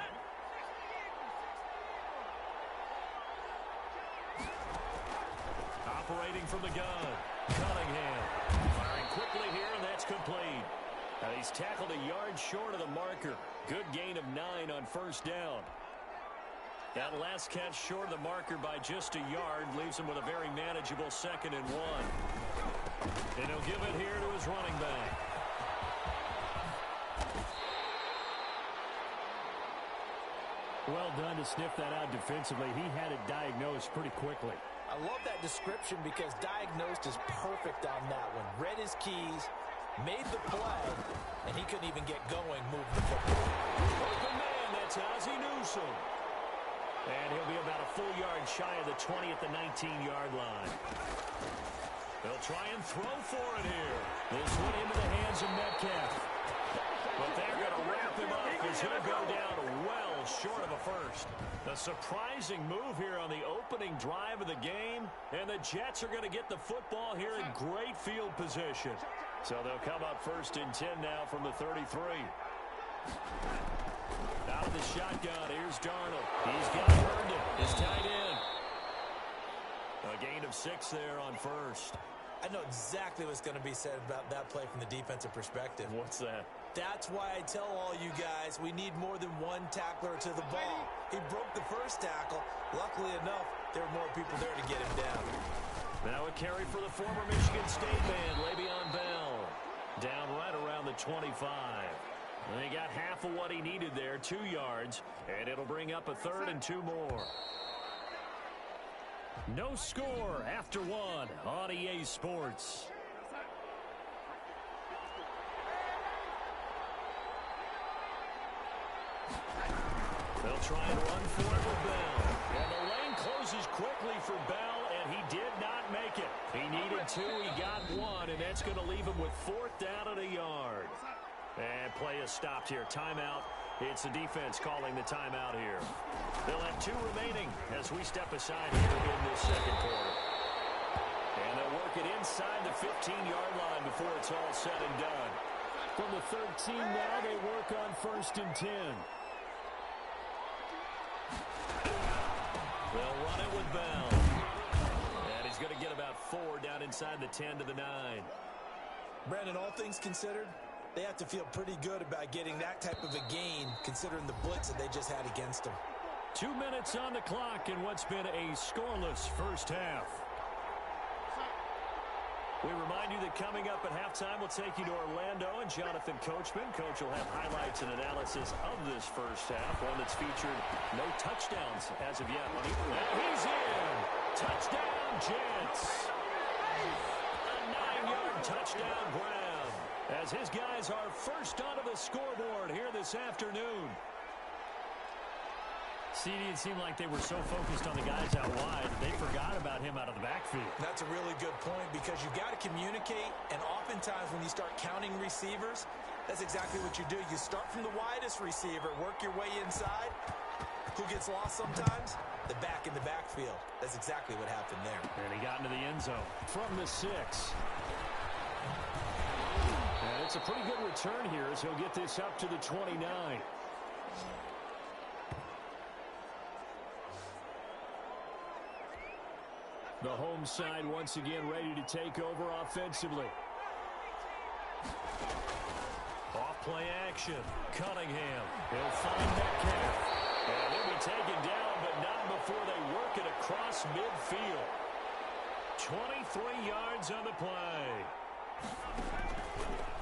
Operating from the gun. Cunningham. Firing quickly here, and that's complete. He's tackled a yard short of the marker. Good gain of 9 on first down. That last catch short of the marker by just a yard leaves him with a very manageable 2nd and 1. And he'll give it here to his running back. Well done to sniff that out defensively. He had it diagnosed pretty quickly. I love that description, because diagnosed is perfect on that one. Read his keys, made the play, and he couldn't even get going moving the football. Open man, that's Ozzie Newsome. And he'll be about a full yard shy of the 20 at the 19-yard line. They'll try and throw for it here. This one into the hands of Metcalf. But they're going to wrap him up as he'll go down well short of a first. A surprising move here on the opening drive of the game. And the Jets are going to get the football here in great field position. So they'll come up 1st and 10 now from the 33. Out of the shotgun, here's Darnold. He's got Herndon, his tight end. A gain of 6 there on first. I know exactly what's going to be said about that play from the defensive perspective. What's that? That's why I tell all you guys we need more than one tackler to the ball. He broke the first tackle. Luckily enough, there were more people there to get him down. Now a carry for the former Michigan State man, Le'Veon Bell. Down right around the 25. And they got half of what he needed there, 2 yards. And it'll bring up a 3rd and 2 more. No score after 1 on EA Sports. They'll try and run for it with Bell. And the lane closes quickly for Bell, and he did not make it. He needed 2, he got 1, and that's going to leave him with 4th down at a yard. And play is stopped here. Timeout. It's the defense calling the timeout here. They'll have 2 remaining as we step aside here in this second quarter. And they'll work it inside the 15-yard line before it's all said and done. From the 13 now, they work on 1st and 10. They'll run it with Bell. And he's going to get about 4 down inside the 10 to the 9. Brandon, all things considered, they have to feel pretty good about getting that type of a gain, considering the blitz that they just had against them. 2 minutes on the clock in what's been a scoreless first half. We remind you that coming up at halftime, we'll take you to Orlando and Jonathan Coachman. Coach will have highlights and analysis of this first half, one that's featured no touchdowns as of yet. And he's in! Touchdown, Jets! A 9-yard touchdown grab, as his guys are first onto the scoreboard here this afternoon. CD, it seemed like they were so focused on the guys out wide, they forgot about him out of the backfield. That's a really good point, because you've got to communicate, and oftentimes when you start counting receivers, that's exactly what you do. You start from the widest receiver, work your way inside. Who gets lost sometimes? The back in the backfield. That's exactly what happened there. And he got into the end zone. From the 6. And it's a pretty good return here as he'll get this up to the 29. The home side once again ready to take over offensively. Off play action. Cunningham. He'll find Metcalf. And they'll be taken down, but not before they work it across midfield. 23 yards on the play.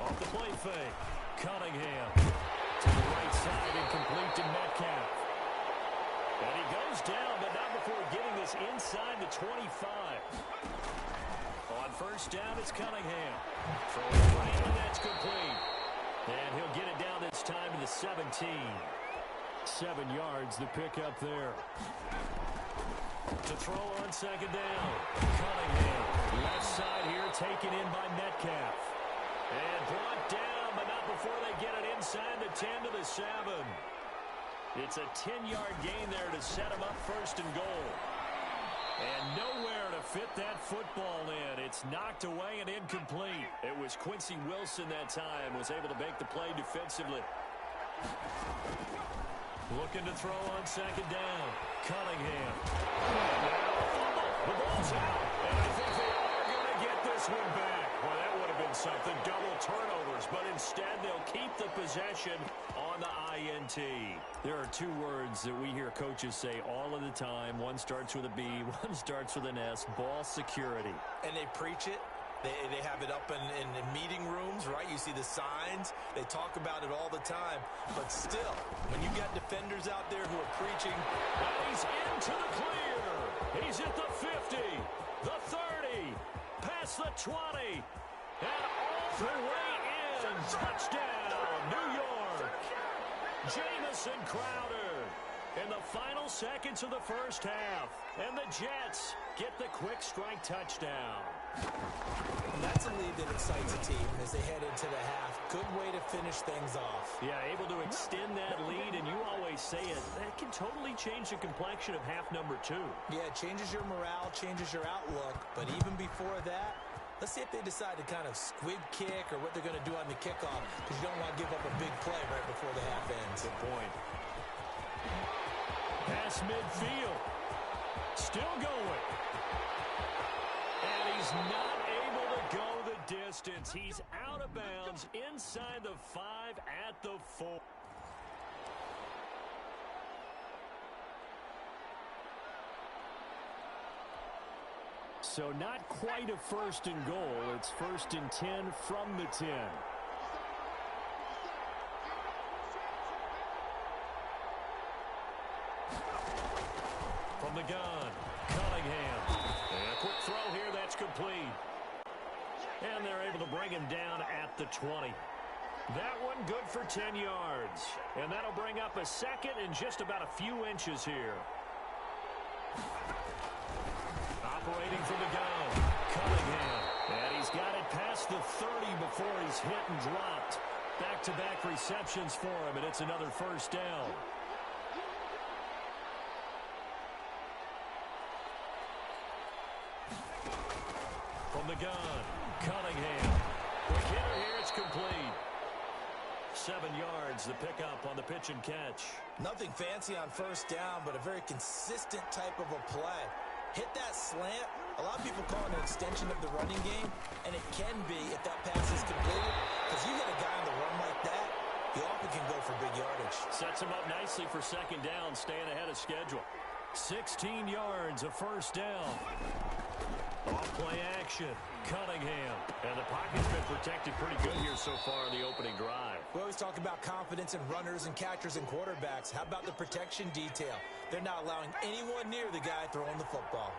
Off the play fake. Cunningham to the right side and complete to Metcalf. And he goes down, but not before getting this inside the 25. On first down, it's Cunningham. Throwing right, and that's complete. And he'll get it down this time to the 17. 7 yards, the pickup there. To throw on second down. Cunningham, left side here, taken in by Metcalf. And brought down, but not before they get it inside the 10 to the 7. It's a 10-yard gain there to set him up first and goal. And nowhere to fit that football in. It's knocked away and incomplete. It was Quincy Wilson that time, was able to make the play defensively. Looking to throw on second down. Cunningham. And now a fumble. The ball's out. And I think they are going to get this one back. Well, that would have been something. Double turnovers. But instead, they'll keep the possession on the INT. There are two words that we hear coaches say all of the time. One starts with a B. One starts with an S. Ball security. And they preach it. They have it up in meeting rooms, right? You see the signs. They talk about it all the time. But still, when you got defenders out there who are preaching, and he's into the clear. He's at the 50, the 30, past the 20, and all the way in. Touchdown, New York. Jamison Crowder in the final seconds of the first half. And the Jets get the quick strike touchdown. That's a lead that excites a team as they head into the half. Good way to finish things off. Yeah, able to extend that lead, and you always say it, that can totally change the complexion of half number 2. Yeah, it changes your morale, changes your outlook. But even before that, let's see if they decide to kind of squib kick or what they're going to do on the kickoff, because you don't want to give up a big play right before the half ends. Good point. Pass midfield. Still going. And he's not able to go the distance. He's out of bounds inside the 5 at the 4. So not quite a first and goal. It's first and 10 from the 10. From the gun, Cunningham. And a quick throw here, that's complete. And they're able to bring him down at the 20. That one good for 10 yards. And that'll bring up a second and just about a few inches here. Operating from the gun, Cunningham. And he's got it past the 30 before he's hit and dropped. Back-to-back receptions for him, and it's another first down. From the gun, Cunningham. Quick hitter here, it's complete. 7 yards, the pickup on the pitch and catch. Nothing fancy on first down, but a very consistent type of a play. Hit that slant. A lot of people call it an extension of the running game, and it can be if that pass is completed, because you get a guy on the run like that, he often can go for big yardage. Sets him up nicely for second down, staying ahead of schedule. 16 yards, a first down. Off-play action, Cunningham. And the pocket's been protected pretty good here so far in the opening drive. We always talk about confidence in runners and catchers and quarterbacks. How about the protection detail? They're not allowing anyone near the guy throwing the football.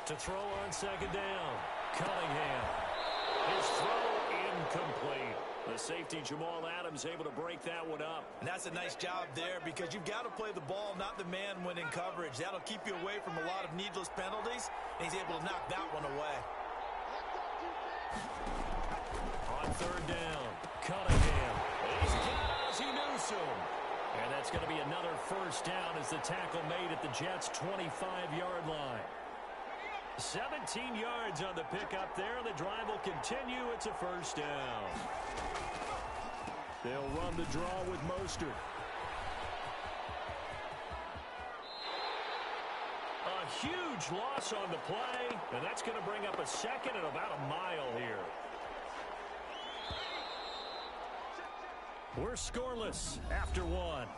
To throw on second down, Cunningham. His throw incomplete. The safety, Jamal Adams, able to break that one up. And that's a nice job there because you've got to play the ball, not the man when in coverage. That'll keep you away from a lot of needless penalties, and he's able to knock that one away. On third down, Cunningham. He's got Ozzie Newsome. And that's going to be another first down as the tackle made at the Jets' 25-yard line. 17 yards on the pickup there. The drive will continue. It's a first down. They'll run the draw with Mostert. A huge loss on the play, and that's going to bring up a second and about a mile here. We're scoreless after one.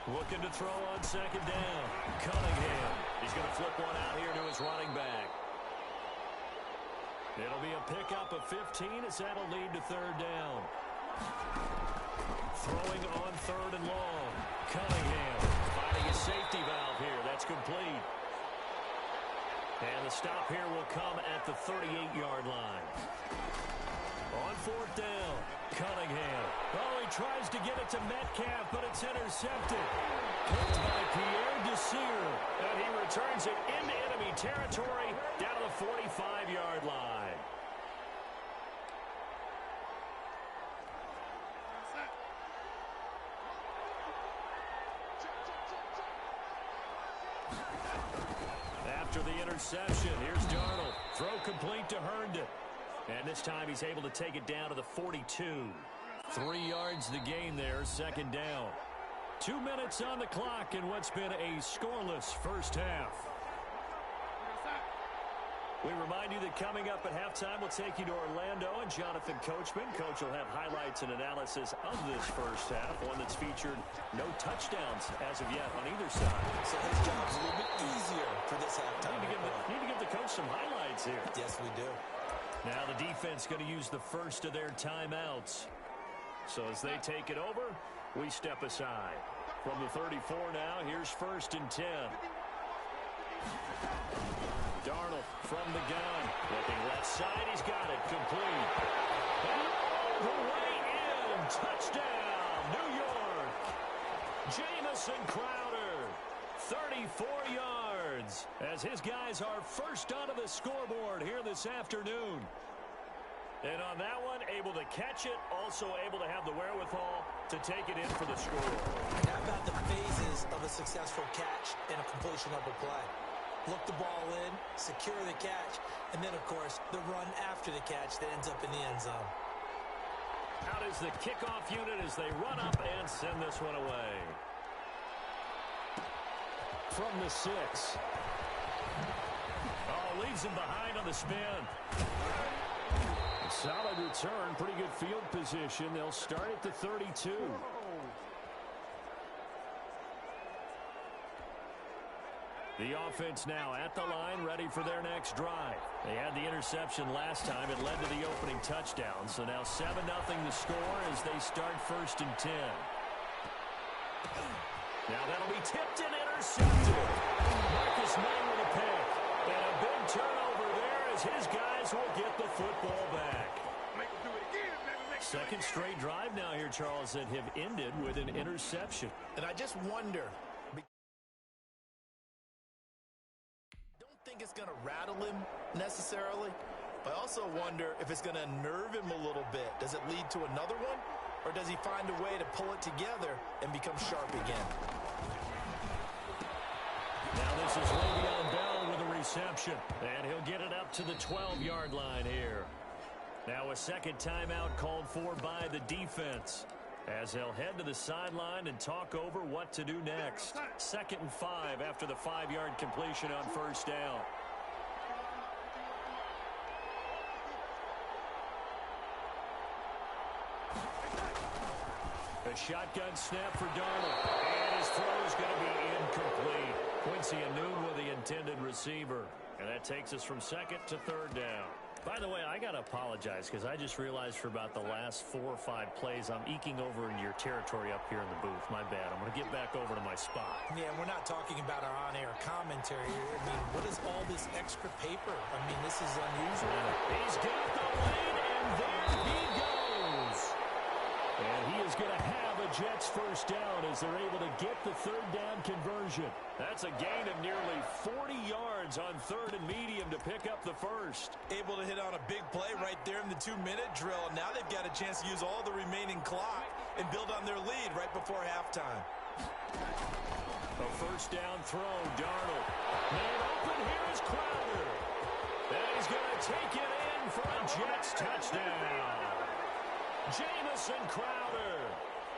Looking to throw on second down. Cunningham. He's going to flip one out here to his running back. It'll be a pickup of 15 as that'll lead to third down. Throwing on third and long. Cunningham finding a safety valve here. That's complete. And the stop here will come at the 38-yard line. On fourth down, Cunningham. Oh, he tries to get it to Metcalf, but it's intercepted. Picked by Pierre Desir. And he returns it into enemy territory down to the 45-yard line. After the interception, here's Darnold. Throw complete to Herndon. And this time he's able to take it down to the 42. 3 yards the gain there, second down. 2 minutes on the clock in what's been a scoreless first half. We remind you that coming up at halftime, we'll take you to Orlando and Jonathan Coachman. Coach will have highlights and analysis of this first half, one that's featured no touchdowns as of yet on either side. So his job's a little bit easier for this halftime. Need to give the coach some highlights here. Yes, we do. Now the defense going to use the first of their timeouts. So as they take it over, we step aside. From the 34 now, here's first and 10. Darnold from the gun. Looking left side, he's got it. Complete. And all the way in. Touchdown, New York. Jamison Crowder. 34 yards as his guys are first onto the scoreboard here this afternoon. And on that one, able to catch it, also able to have the wherewithal to take it in for the score. How about the phases of a successful catch and a completion of a play? Look the ball in, secure the catch, and then, of course, the run after the catch that ends up in the end zone. Out is the kickoff unit as they run up and send this one away. From the 6. Oh, leaves him behind on the spin. Solid return, pretty good field position. They'll start at the 32. The offense now at the line, ready for their next drive. They had the interception last time. It led to the opening touchdown. So now 7-0 the score as they start first and 10. Now that'll be tipped and intercepted. Marcus May with a pick. And a big turnover there as his guys will get the football back. Second straight drive now here, Charles, that have ended with an interception. And I just wonder, don't think it's going to rattle him necessarily, but I also wonder if it's going to unnerve him a little bit. Does it lead to another one, or does he find a way to pull it together and become sharp again? Now this is Le'Veon Bell with a reception, and he'll get it up to the 12-yard line here. Now a second timeout called for by the defense as they'll head to the sideline and talk over what to do next. 2nd and 5 after the 5-yard completion on first down. A shotgun snap for Darnold. And his throw is going to be incomplete. Quincy Anoon with the intended receiver. And that takes us from 2nd to 3rd down. By the way, I got to apologize because I just realized for about the last 4 or 5 plays, I'm eking over into your territory up here in the booth. My bad. I'm going to get back over to my spot. Yeah, we're not talking about our on-air commentary here. I mean, what is all this extra paper? I mean, this is unusual. He's got the lane, and there he goes. And he is going to have a Jets first down as they're able to get the 3rd down conversion. That's a gain of nearly 40 yards on 3rd and medium to pick up the first. Able to hit on a big play right there in the 2-minute drill. Now they've got a chance to use all the remaining clock and build on their lead right before halftime. A first down throw, Darnold. Man open, here is Crowder. And he's going to take it in for a Jets touchdown. Jamison Crowder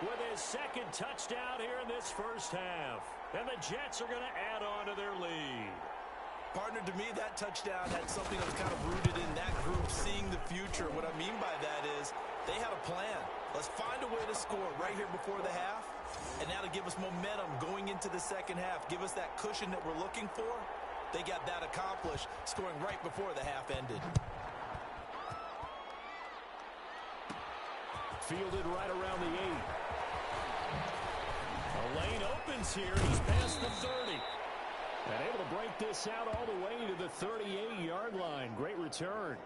with his 2nd touchdown here in this first half. And the Jets are going to add on to their lead. Partner, to me, that touchdown had something that was kind of rooted in that group seeing the future. What I mean by that is they had a plan. Let's find a way to score right here before the half. And now to give us momentum going into the second half, give us that cushion that we're looking for. They got that accomplished, scoring right before the half ended. Fielded right around the 8. A lane opens here. He's past the 30. And able to break this out all the way to the 38-yard line. Great return.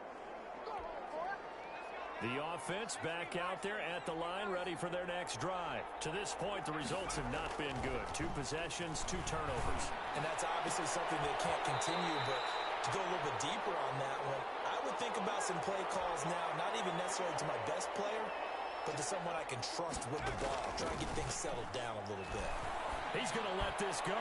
The offense back out there at the line, ready for their next drive. To this point, the results have not been good. 2 possessions, 2 turnovers. And that's obviously something that can't continue, but to go a little bit deeper on that one, I would think about some play calls now, not even necessarily to my best player, but to someone I can trust with the ball. Try and get things settled down a little bit. He's going to let this go.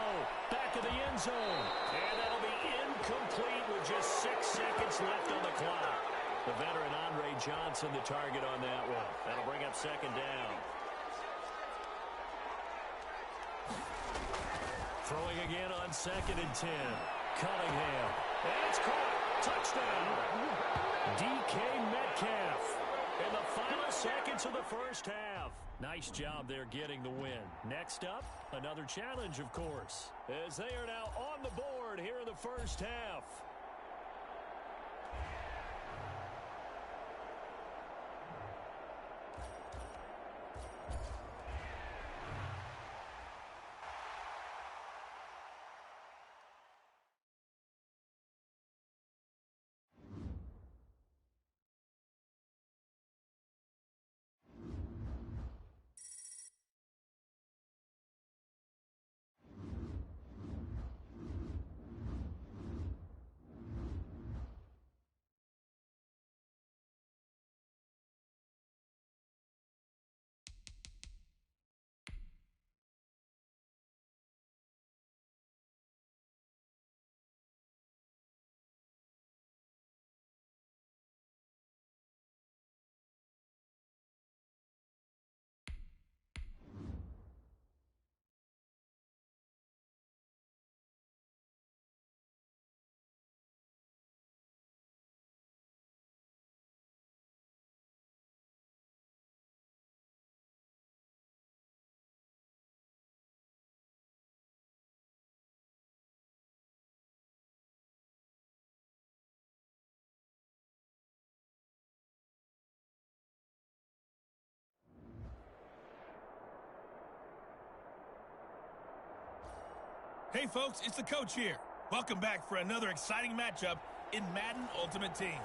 Back of the end zone. And that'll be incomplete with just 6 seconds left on the clock. The veteran Andre Johnson, the target on that one. That'll bring up second down. Throwing again on 2nd and 10. Cunningham. And it's caught. Touchdown. DK Metcalf. In the final seconds of the first half. Nice job there getting the win. Next up, another challenge, of course, as they are now on the board here in the first half. Hey, folks, it's the coach here. Welcome back for another exciting matchup in Madden Ultimate Team.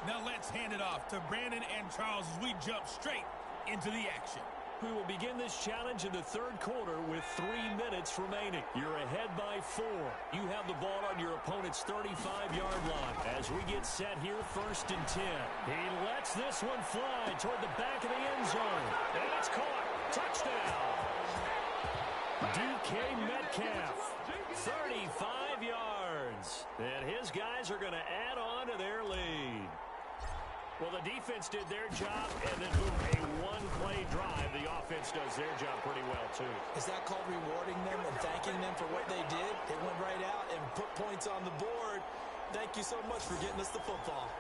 Now let's hand it off to Brandon and Charles as we jump straight into the action. We will begin this challenge in the third quarter with 3 minutes remaining. You're ahead by 4. You have the ball on your opponent's 35-yard line. As we get set here, 1st and 10. He lets this one fly toward the back of the end zone. And it's caught. Touchdown. DK Metcalf, 35 yards. And his guys are going to add on to their lead. Well, the defense did their job, and then boom, a one-play drive. The offense does their job pretty well, too. Is that called rewarding them and thanking them for what they did? They went right out and put points on the board. Thank you so much for getting us the football.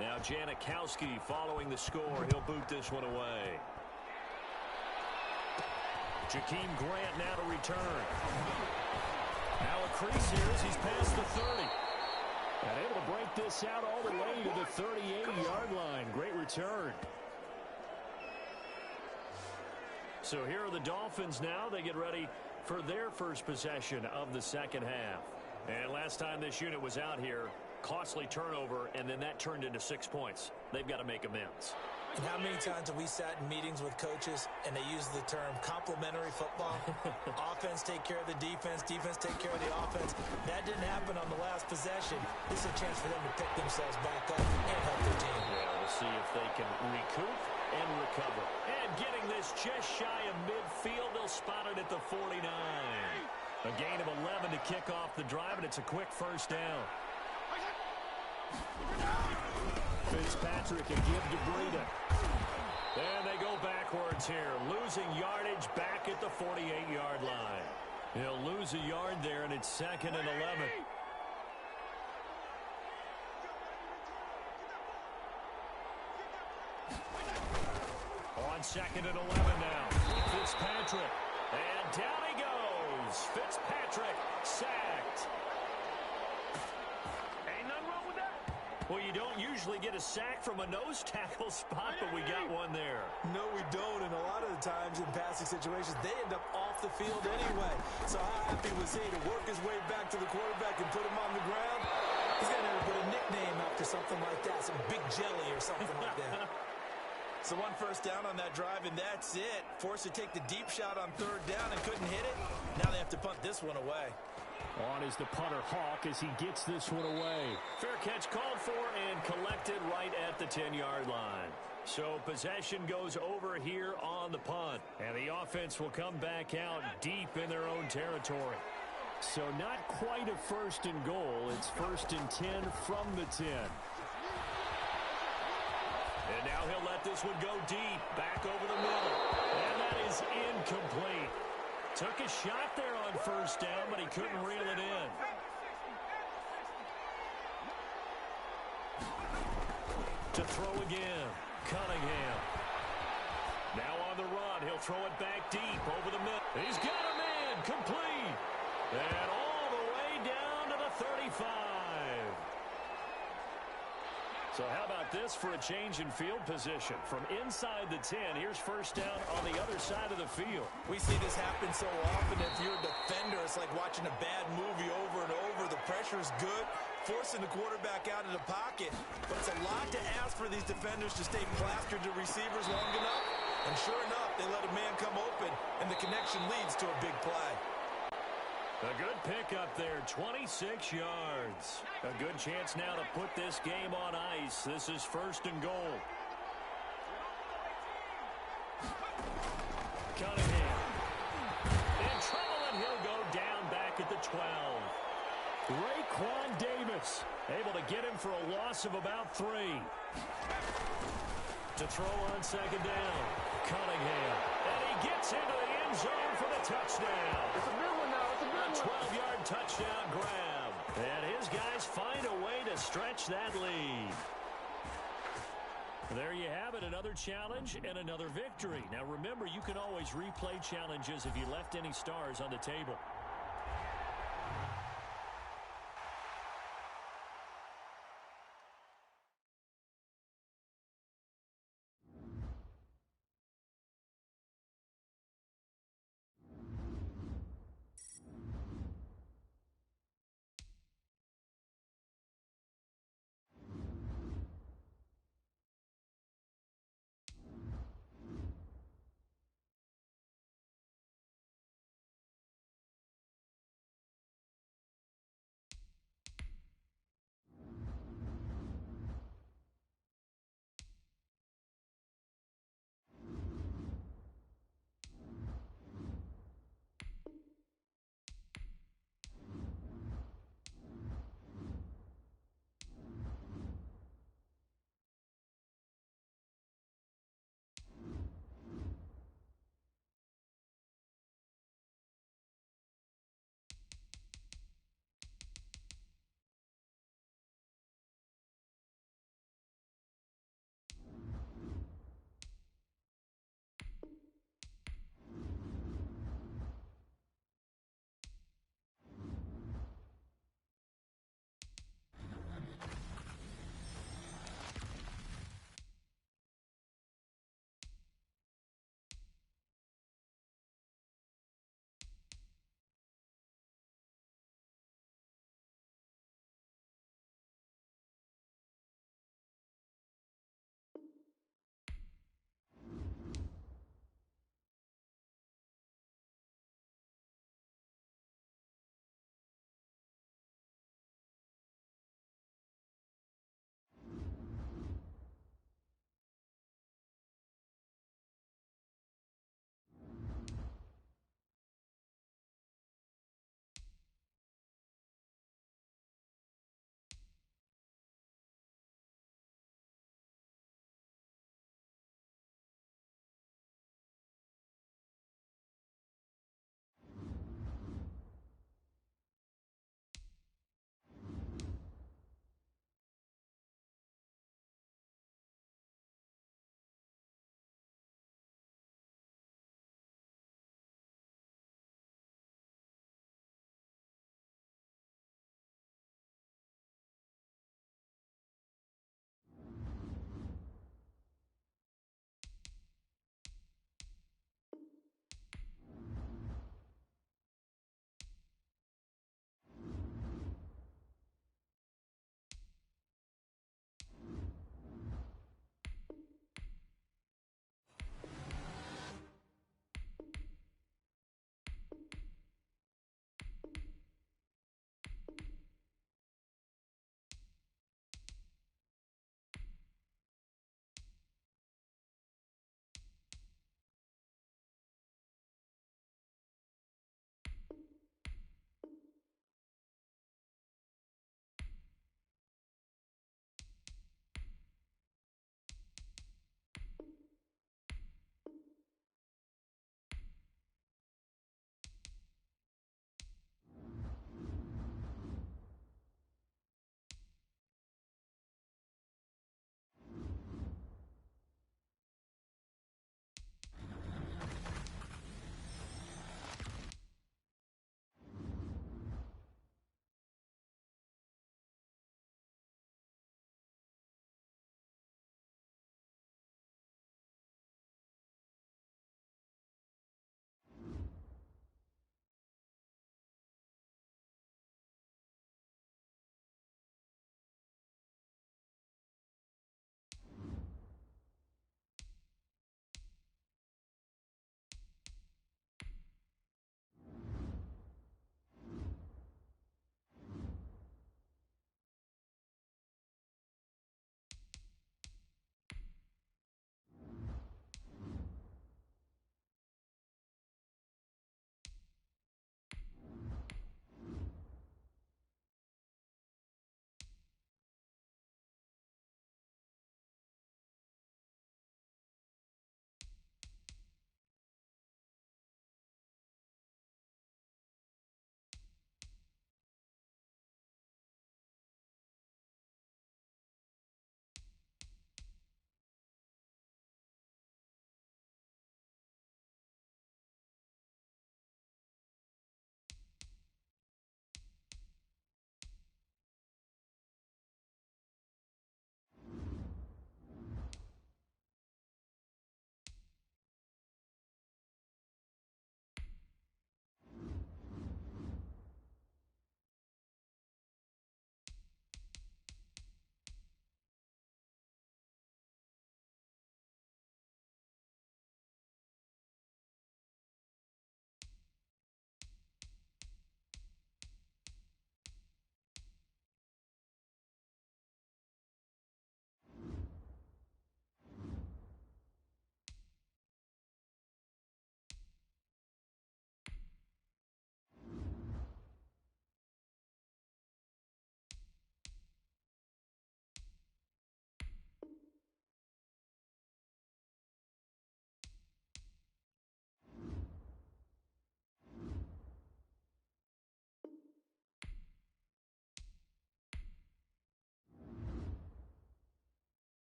Now Janikowski following the score. He'll boot this one away. Jakeem Grant now to return. Now a crease here as he's past the 30. And able to break this out all the way to the 38-yard line. Great return. So here are the Dolphins now. They get ready for their first possession of the second half. And last time this unit was out here, costly turnover, and then that turned into 6 points. They've got to make amends. And how many times have we sat in meetings with coaches and they use the term complementary football? Offense take care of the defense, defense take care of the offense. That didn't happen on the last possession. This is a chance for them to pick themselves back up and help their team. Yeah, we'll see if they can recoup and recover. And getting this just shy of midfield, they'll spot it at the 49. A gain of 11 to kick off the drive, and it's a quick first down. Fitzpatrick and give to Breida. And they go backwards here, losing yardage back at the 48-yard line. He'll lose a yard there, and it's 2nd and 11. On 2nd and 11 now. Fitzpatrick. And down he goes. Fitzpatrick sacked. Ain't nothing wrong with that. Well, you don't usually get a sack from a nose tackle spot, but we got one there. No, we don't, and a lot of the times in passing situations, they end up off the field anyway. So how happy was he to work his way back to the quarterback and put him on the ground? He's going to put a nickname after something like that, some Big Jelly or something like that. So one first down on that drive, and that's it. Forced to take the deep shot on 3rd down and couldn't hit it. Now they have to punt this one away. On is the punter, Hawk, as he gets this one away. Fair catch called for and collected right at the 10-yard line. So possession goes over here on the punt. And the offense will come back out deep in their own territory. So not quite a 1st and goal. It's 1st and 10 from the 10. And now he'll let this one go deep, back over the middle. And that is incomplete. Took a shot there on 1st down, but he couldn't reel it in. To throw again, Cunningham. Now on the run, he'll throw it back deep over the middle. He's got him in, complete. And all the way down to the 35. So how about this for a change in field position? From inside the 10, here's 1st down on the other side of the field. We see this happen so often. If you're a defender, it's like watching a bad movie over and over. The pressure's good, forcing the quarterback out of the pocket. But it's a lot to ask for these defenders to stay plastered to receivers long enough. And sure enough, they let a man come open, and the connection leads to a big play. A good pickup there, 26 yards. A good chance now to put this game on ice. This is 1st and goal. Cunningham. In trouble, and he'll go down back at the 12. Raekwon Davis able to get him for a loss of about 3. To throw on 2nd down. Cunningham. And he gets into the end zone for the touchdown. It's a big one now. It's a big one. 12-yard touchdown grab. And his guys find a way to stretch that lead. There you have it, another challenge and another victory. Now remember, you can always replay challenges if you left any stars on the table.